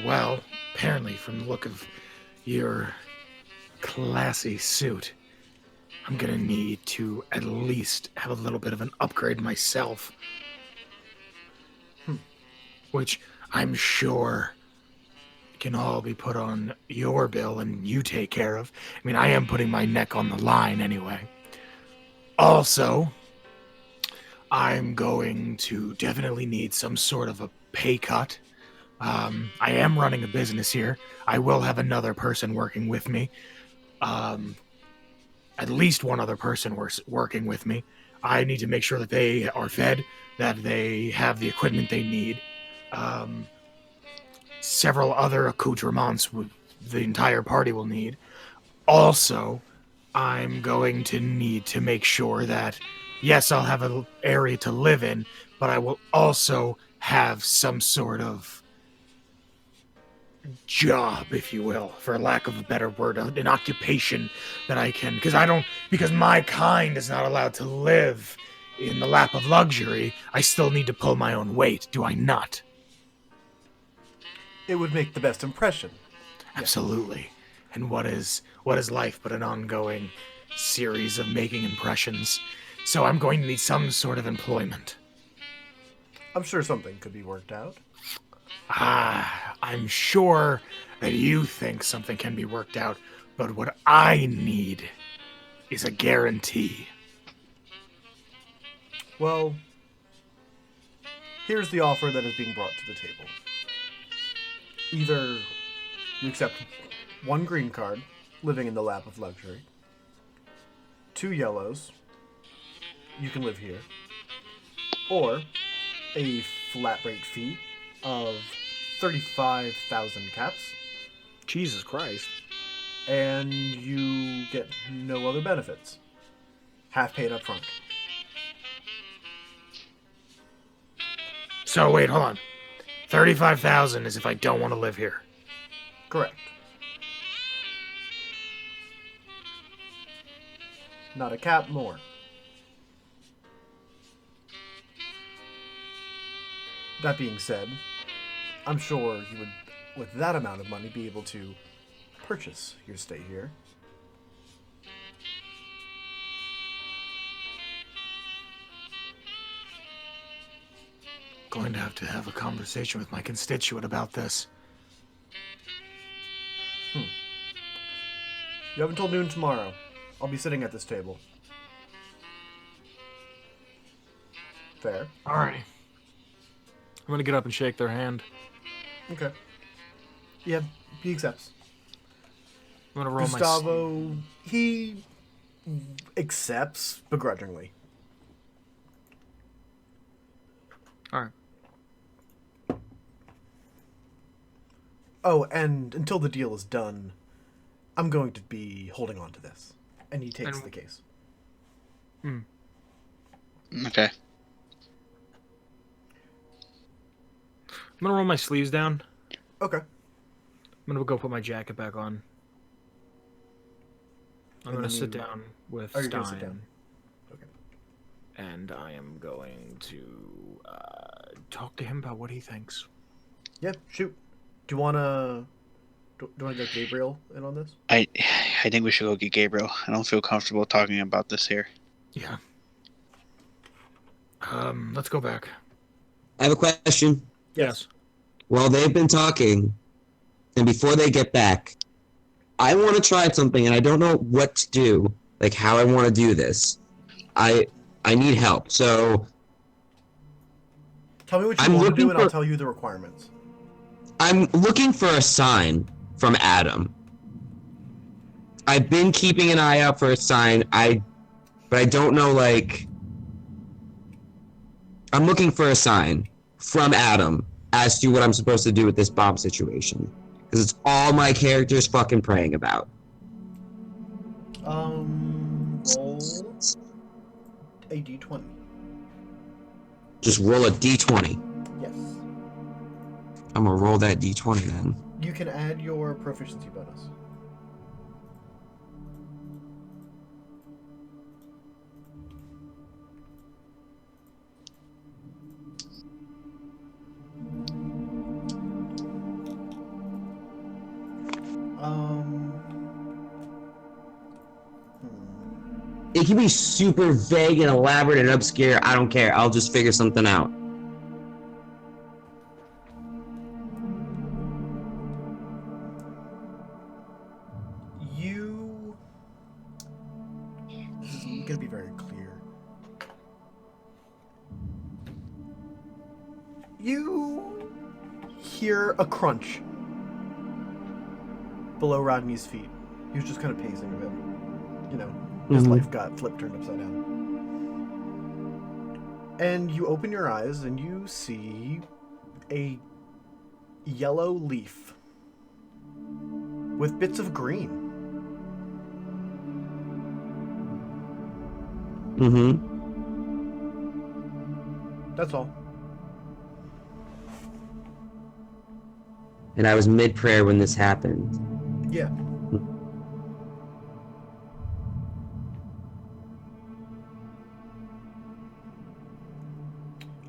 Well, apparently from the look of your classy suit, I'm gonna need to at least have a little bit of an upgrade myself. Which I'm sure can all be put on your bill and you take care of. I mean, I am putting my neck on the line anyway. Also, I'm going to definitely need some sort of a pay cut. I am running a business here. I will have another person working with me. At least one other person working with me. I need to make sure that they are fed, that they have the equipment they need. Several other accoutrements the entire party will need. Also, I'm going to need to make sure that, yes, I'll have an area to live in, but I will also have some sort of job, if you will, for lack of a better word, an occupation that I can, because my kind is not allowed to live in the lap of luxury. I still need to pull my own weight, do I not? It would make the best impression. Absolutely. And what is life but an ongoing series of making impressions? So I'm going to need some sort of employment. I'm sure something could be worked out. I'm sure that you think something can be worked out, but what I need is a guarantee. Well, here's the offer that is being brought to the table. Either you accept 1 green card, living in the lap of luxury, 2 yellows, you can live here, or a flat rate fee of 35,000 caps, Jesus Christ. and you get no other benefits. Half paid up front. So wait, hold on. 35,000 is if I don't want to live here. Correct. Not a cap more. That being said, I'm sure you would, with that amount of money, be able to purchase your stay here. Going to have a conversation with my constituent about this. You have until noon tomorrow. I'll be sitting at this table. Fair. Alrighty. I'm gonna get up and shake their hand. Okay. Yeah, he accepts. I'm gonna roll Gustavo, he accepts begrudgingly. Alright. Oh, and until the deal is done, I'm going to be holding on to this. And he takes the case. Okay. I'm gonna roll my sleeves down. Okay. I'm gonna go put my jacket back on. I'm And gonna then sit you- down with Oh, you're Stein. gonna sit down. Okay. And I am going to talk to him about what he thinks. Yeah, shoot. Do you wanna get Gabriel in on this? I think we should go get Gabriel. I don't feel comfortable talking about this here. Yeah. Let's go back. I have a question. Yes. While they've been talking, and before they get back, I want to try something, and I don't know what to do, like how I want to do this. I need help. So Tell me what you I'm want to looking do, and I'll for- tell you the requirements. I'm looking for a sign from Adam. I've been keeping an eye out for a sign. But I don't know, like, I'm looking for a sign from Adam as to what I'm supposed to do with this bomb situation. Because it's all my character's fucking praying about. Roll a d20. Just roll a d20. Yes. I'm gonna roll that d20 then. You can add your proficiency bonus. It can be super vague and elaborate and obscure. I don't care. I'll just figure something out. This is going to be very clear. You hear a crunch below Rodney's feet. He was just kind of pacing a bit. You know, his life got turned upside down. And you open your eyes and you see a yellow leaf with bits of green. That's all. And I was mid-prayer when this happened. Yeah.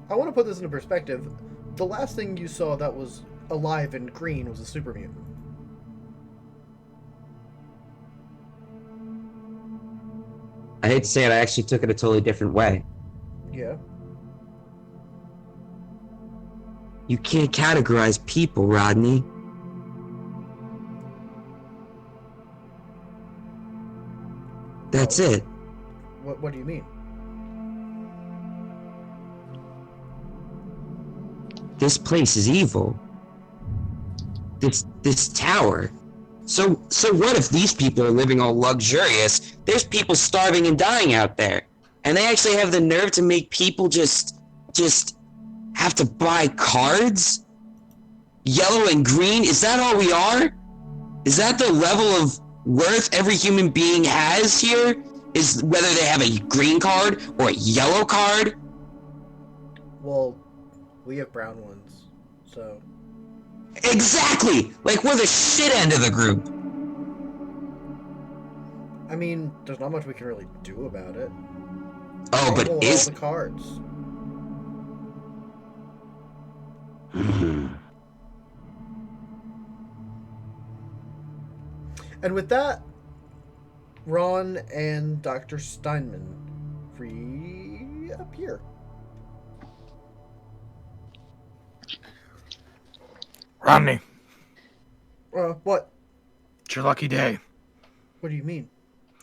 I want to put this into perspective. The last thing you saw that was alive and green was a super mutant. I hate to say it, I actually took it a totally different way. Yeah. You can't categorize people, Rodney. That's it. What do you mean? This place is evil. This tower. So what if these people are living all luxurious? There's people starving and dying out there. And they actually have the nerve to make people just have to buy cards? Yellow and green? Is that all we are? Is that the level of worth every human being has here? Is whether they have a green card or a yellow card? Well, we have brown ones, so... Exactly! Like, we're the shit end of the group. I mean, there's not much we can really do about it. Oh, They but hold is... all the cards. And with that, Ron and Dr. Steinman reappear. Romney, What? it's your lucky day. What do you mean?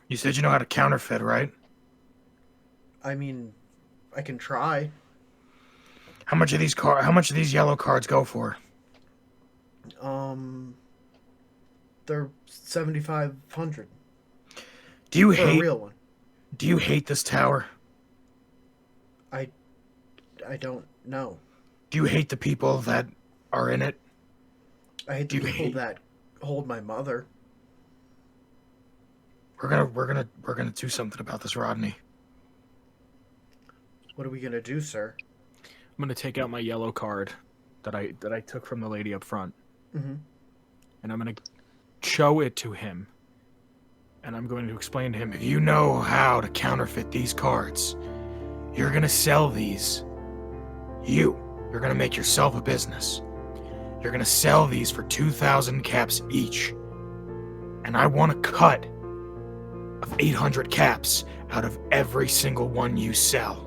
You said you know how to counterfeit, right? I mean, I can try. How much of these yellow cards go for? They're 7,500 Do you for a hate real one. Do you hate this tower? I don't know. Do you hate the people that are in it? I hate Do the you people hate- that hold my mother. We're gonna do something about this, Rodney. What are we gonna do, sir? I'm gonna take out my yellow card that I took from the lady up front, Mm-hmm. and I'm gonna show it to him. And I'm going to explain to him, If you know how to counterfeit these cards, you're gonna sell these. You're gonna make yourself a business. You're gonna sell these for 2,000 caps each. And I want a cut of 800 caps out of every single one you sell.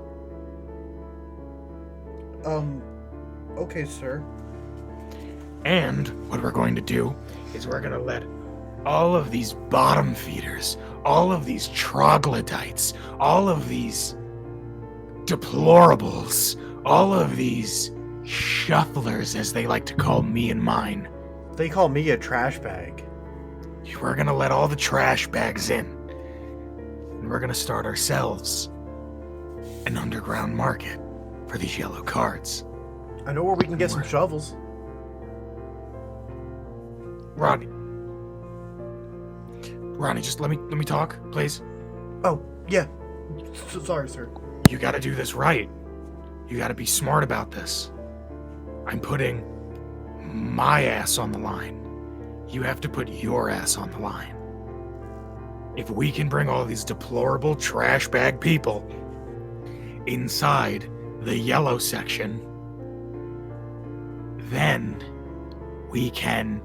Okay, sir. And what we're going to do is we're gonna let all of these bottom feeders, all of these troglodytes, all of these deplorables, all of these shufflers, as they like to call me and mine, They call me a trash bag. we're gonna let all the trash bags in. And we're gonna start ourselves an underground market for these yellow cards. I know where we can get some shovels. Ronnie, just let me talk, please. Oh, yeah. Sorry, sir. You gotta do this right. You gotta be smart about this. I'm putting my ass on the line. You have to put your ass on the line. If we can bring all these deplorable trash bag people inside the yellow section, then we can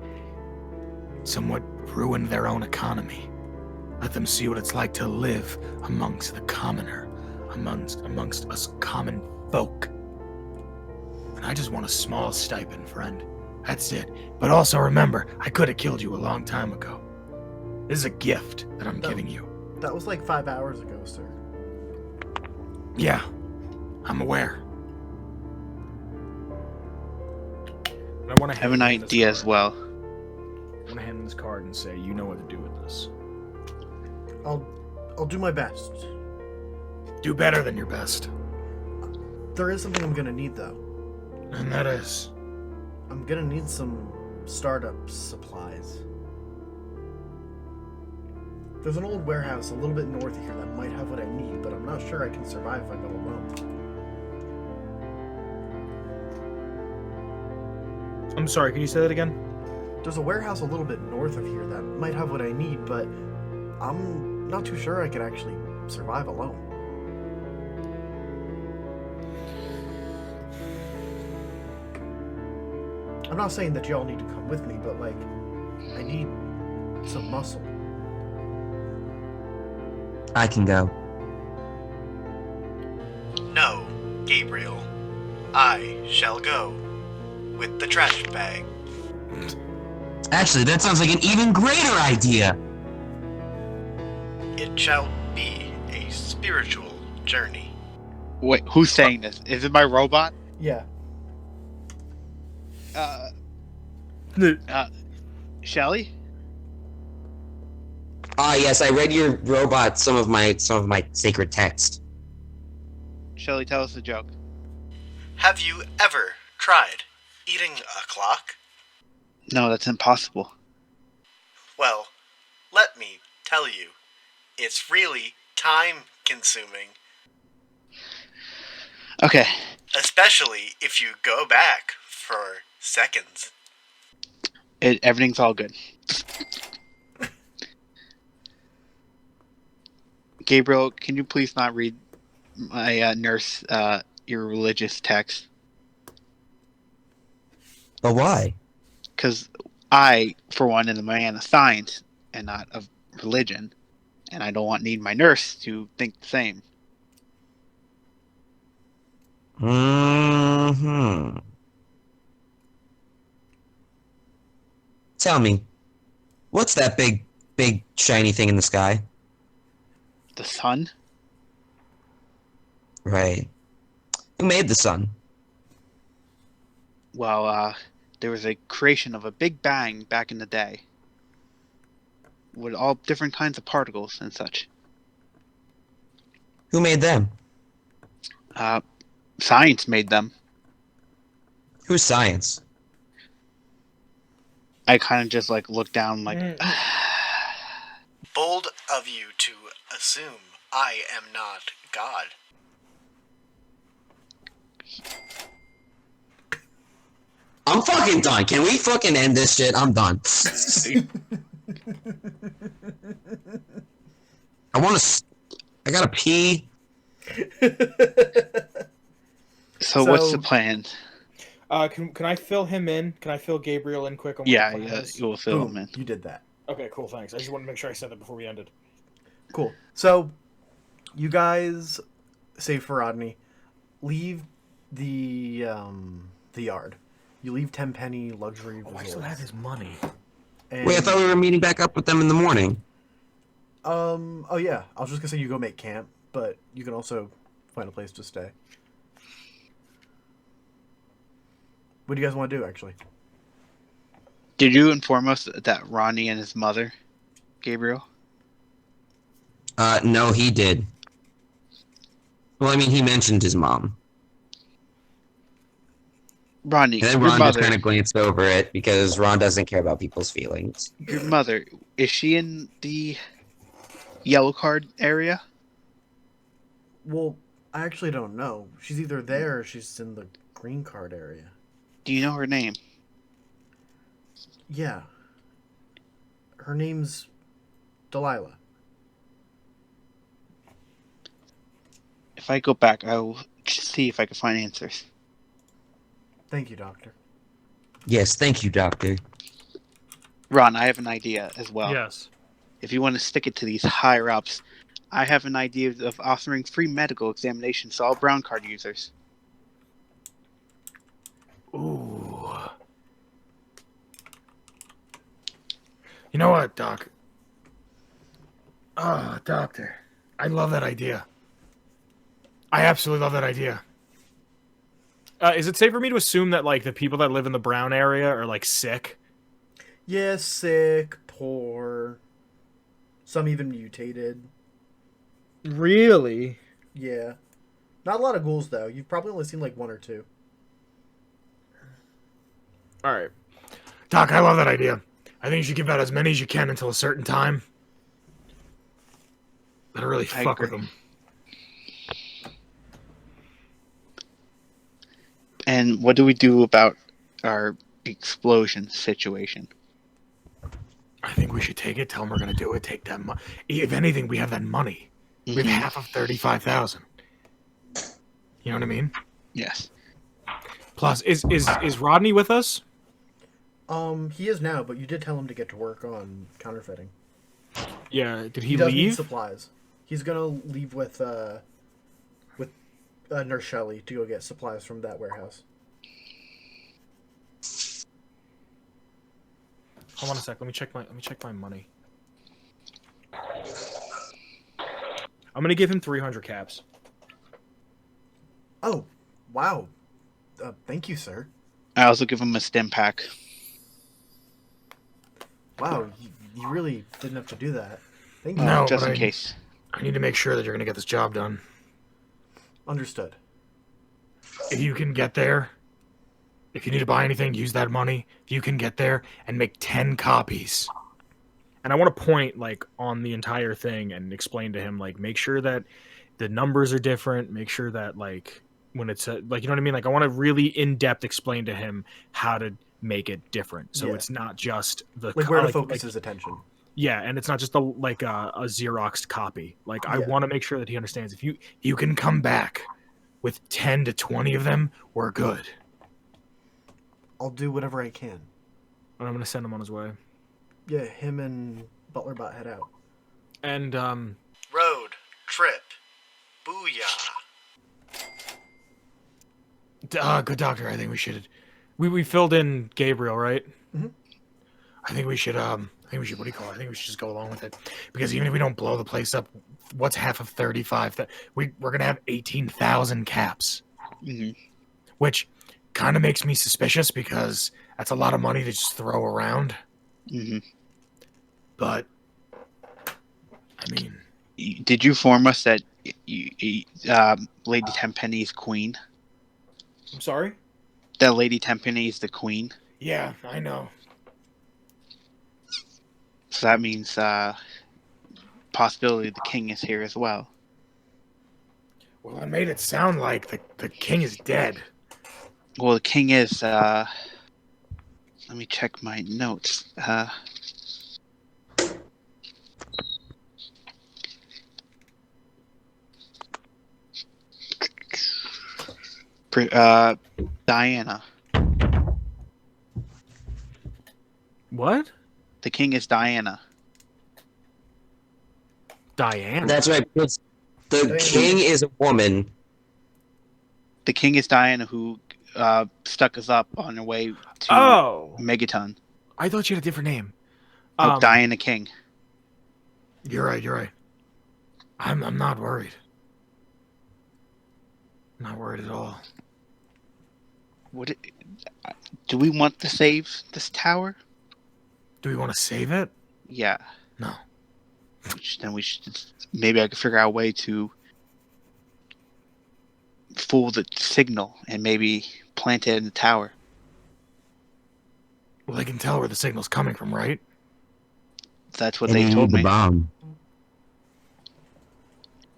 somewhat ruin their own economy. Let them see what it's like to live amongst the commoner, amongst us common folk. And I just want a small stipend, friend. That's it. But also remember, I could have killed you a long time ago. This is a gift that I'm giving you. That was like 5 hours ago, sir. Yeah, I'm aware. I want to I have an idea as well. I want to hand him this card and say, you know what to do with this. I'll do my best. Do better than your best. There is something I'm gonna need, though. And that is... I'm gonna need some startup supplies. There's an old warehouse a little bit north of here that might have what I need, but I'm not sure I can survive if I go alone. I'm sorry, can you say that again? There's a warehouse a little bit north of here that might have what I need, but I'm not too sure I could actually survive alone. I'm not saying that y'all need to come with me, but like, I need some muscle. I can go. No, Gabriel. I shall go with the trash bag. Actually, that sounds like an even greater idea. It shall spiritual journey. Wait, who's saying this? Is it my robot? Yeah. Shelly? Ah, yes, I read your robot some of my sacred text. Shelly, tell us a joke. Have you ever tried eating a clock? No, that's impossible. Well, let me tell you, it's really time-consuming, Okay. especially if you go back for seconds. Everything's all good. Gabriel, can you please not read my nurse your religious text? But why? Because I, for one, am a man of science and not of religion, and I don't need my nurse to think the same. Hmm. Tell me, what's that big shiny thing in the sky? The sun? Right. Who made the sun? Well, there was a creation of a big bang back in the day with all different kinds of particles and such. Who made them? Science made them. Who's science? I kind of just like look down like Bold of you to assume I am not God. I'm fucking done. Can we fucking end this shit? I'm done. I gotta pee. So what's the plan? Can I fill him in? Can I fill Gabriel in quick on what Yeah, the plan is? you will fill Boom, them in. you did that. Okay, cool, thanks. I just wanted to make sure I said that before we ended. Cool. So, you guys, save for Rodney, leave the yard. You leave Tenpenny Luxury Oh, I still Resorts. have his money. And, Wait, I thought we were meeting back up with them in the morning. oh yeah, I was just gonna say you go make camp, but you can also find a place to stay. What do you guys want to do, actually? Did you inform us that Ronnie and his mother, Gabriel? No, he did. Well, I mean, he mentioned his mom. Ronnie, And then your Ron just mother, kind of glanced over it because Ron doesn't care about people's feelings. your mother, is she in the yellow card area? Well, I actually don't know. She's either there or she's in the green card area. Do you know her name? Yeah. Her name's Delilah. If I go back, I will see if I can find answers. Thank you, Doctor. Yes, thank you, Doctor. Ron, I have an idea as well. Yes. If you want to stick it to these higher ups, I have an idea of offering free medical examinations to all brown card users. Ooh. You know what, Doc? Oh, Doctor. I love that idea. I absolutely love that idea. Is it safe for me to assume that, like, the people that live in the brown area are, like, sick? Yeah, sick, poor. Some even mutated. Really? Yeah. Not a lot of ghouls, though. You've probably only seen like one or two. All right. Doc, I love that idea. I think you should give out as many as you can until a certain time. That'll really I fuck with agree. them. And what do we do about our explosion situation? I think we should take it, tell them we're going to do it, take that money. If anything, we have that money. We have half of 35,000. You know what I mean? Yes. Plus, is Rodney with us? He is now, but you did tell him to get to work on counterfeiting. Yeah, did he does need leave? supplies. He's gonna leave with Nurse Shelley to go get supplies from that warehouse. Hold on a sec. Let me check my money. I'm gonna give him 300 caps. Oh, wow. Thank you, sir. I also give him a stim pack. Wow, you really didn't have to do that. Thank you. No, Just but in case. I need to make sure that you're gonna get this job done. Understood. If you can get there, if you need to buy anything, use that money. If you can get there and make 10 copies. And I want to point like on the entire thing and explain to him like make sure that the numbers are different. Make sure that like when it's like you know what I mean. Like I want to really in depth explain to him how to make it different. So Yeah. it's not just the Like where to like, focus his attention. Yeah, and it's not just a Xeroxed copy. Like I Yeah. want to make sure that he understands. If You can come back with 10 to 20 of them, we're good. I'll do whatever I can. and I'm gonna send him on his way. Yeah, him and Butlerbot head out. And Road trip. Booyah. Good doctor, I think we should. we filled in Gabriel, right? I think we should. What do you call it? I think we should just go along with it because even if we don't blow the place up, what's half of 35? We're gonna have 18,000 caps, which kind of makes me suspicious because that's a lot of money to just throw around. But I mean, did you inform us that Lady Tenpenny is queen? I'm sorry? That Lady Tenpenny is the queen. yeah, I know. So that means possibility the king is here as well. Well, it made it sound like the king is dead. Well, the king is. Let me check my notes. Diana. What? The king is Diana. Diane. That's right. Because the king is a woman. The king is Diana, who stuck us up on her way to Oh, Megaton. I thought you had a different name. Oh, Diana King. You're right. I'm not worried. Not worried at all. Do we want to save this tower? Do we want to save it? Yeah. No. Then we should. Maybe I could figure out a way to fool the signal and maybe plant it in the tower. Well, they can tell where the signal's coming from, right? That's what And they you told need the me. bomb.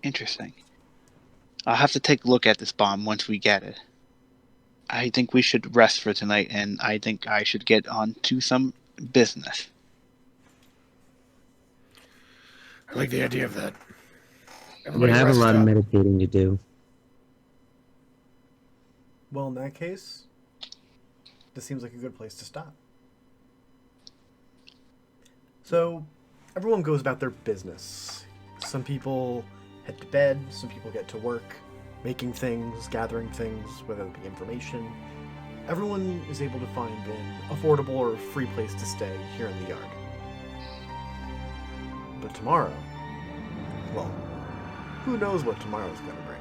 Interesting. I'll have to take a look at this bomb once we get it. I think we should rest for tonight, and I think I should get on to some business. I like the idea of that. We have a rest lot of up. meditating to do. Well, in that case, this seems like a good place to stop. So, everyone goes about their business. Some people head to bed, some people get to work, making things, gathering things, whether it be information. Everyone is able to find an affordable or free place to stay here in the yard. But tomorrow, well, who knows what tomorrow's going to bring.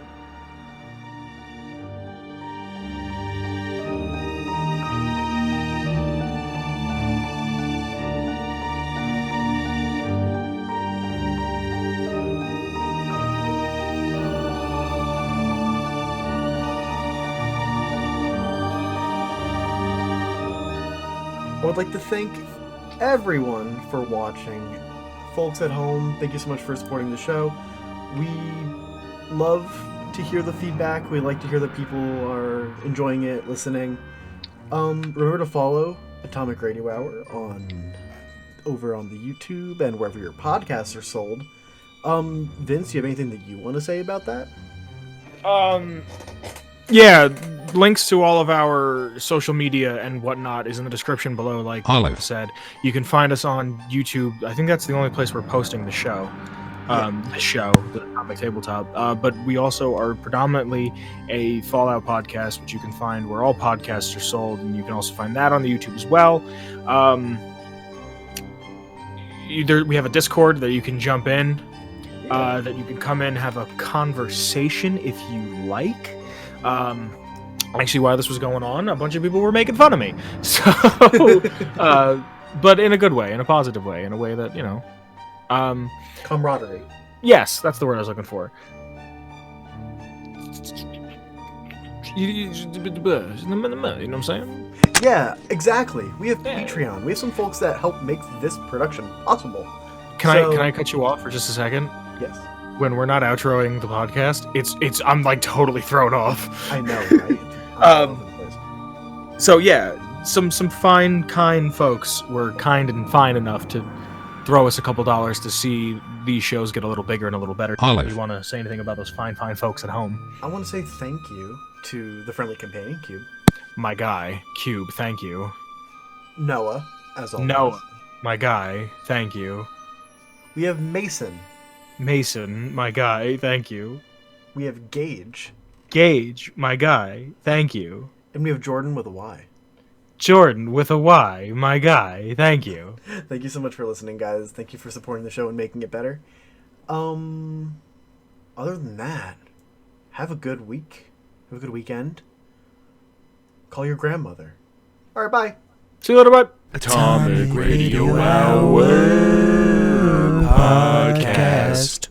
I would like to thank everyone for watching. Folks at home, thank you so much for supporting the show. We love to hear the feedback. We like to hear that people are enjoying it, listening. Remember to follow Atomic Radio Hour over on the YouTube and wherever your podcasts are sold. Vince, you have anything that you want to say about that? Yeah, links to all of our social media and whatnot is in the description below, like Olive. I said. You can find us on YouTube. I think that's the only place we're posting the show. The Atomic Tabletop. But we also are predominantly a Fallout podcast, which you can find where all podcasts are sold, and you can also find that on the YouTube as well. We have a Discord that you can jump in. that you can come in, have a conversation if you like. Actually, while this was going on, a bunch of people were making fun of me. So, but in a good way, in a positive way, in a way that, Camaraderie. yes, that's the word I was looking for. You know what I'm saying? Yeah, exactly. We have Yeah. Patreon. We have some folks that help make this production possible. Can So- I cut you off for just a second? Yes. When we're not outroing the podcast, it's I'm like totally thrown off. I know, right? I'm all over the place. So yeah, some fine, kind folks were kind and fine enough to throw us a couple dollars to see these shows get a little bigger and a little better. Olive. You want to say anything about those fine folks at home? I want to say thank you to the friendly companion, Cube. My guy, Cube, thank you. Noah, as always. Noah, my guy, thank you. We have Mason. Mason, my guy, thank you. We have Gage. Gage, my guy, thank you. And we have Jordan with a Y. Jordan with a Y, my guy, thank you. Thank you so much for listening, guys. Thank you for supporting the show and making it better. Other than that, have a good week. Have a good weekend. Call your grandmother. Alright, bye. See you later, bye. Atomic Radio Hour Podcast.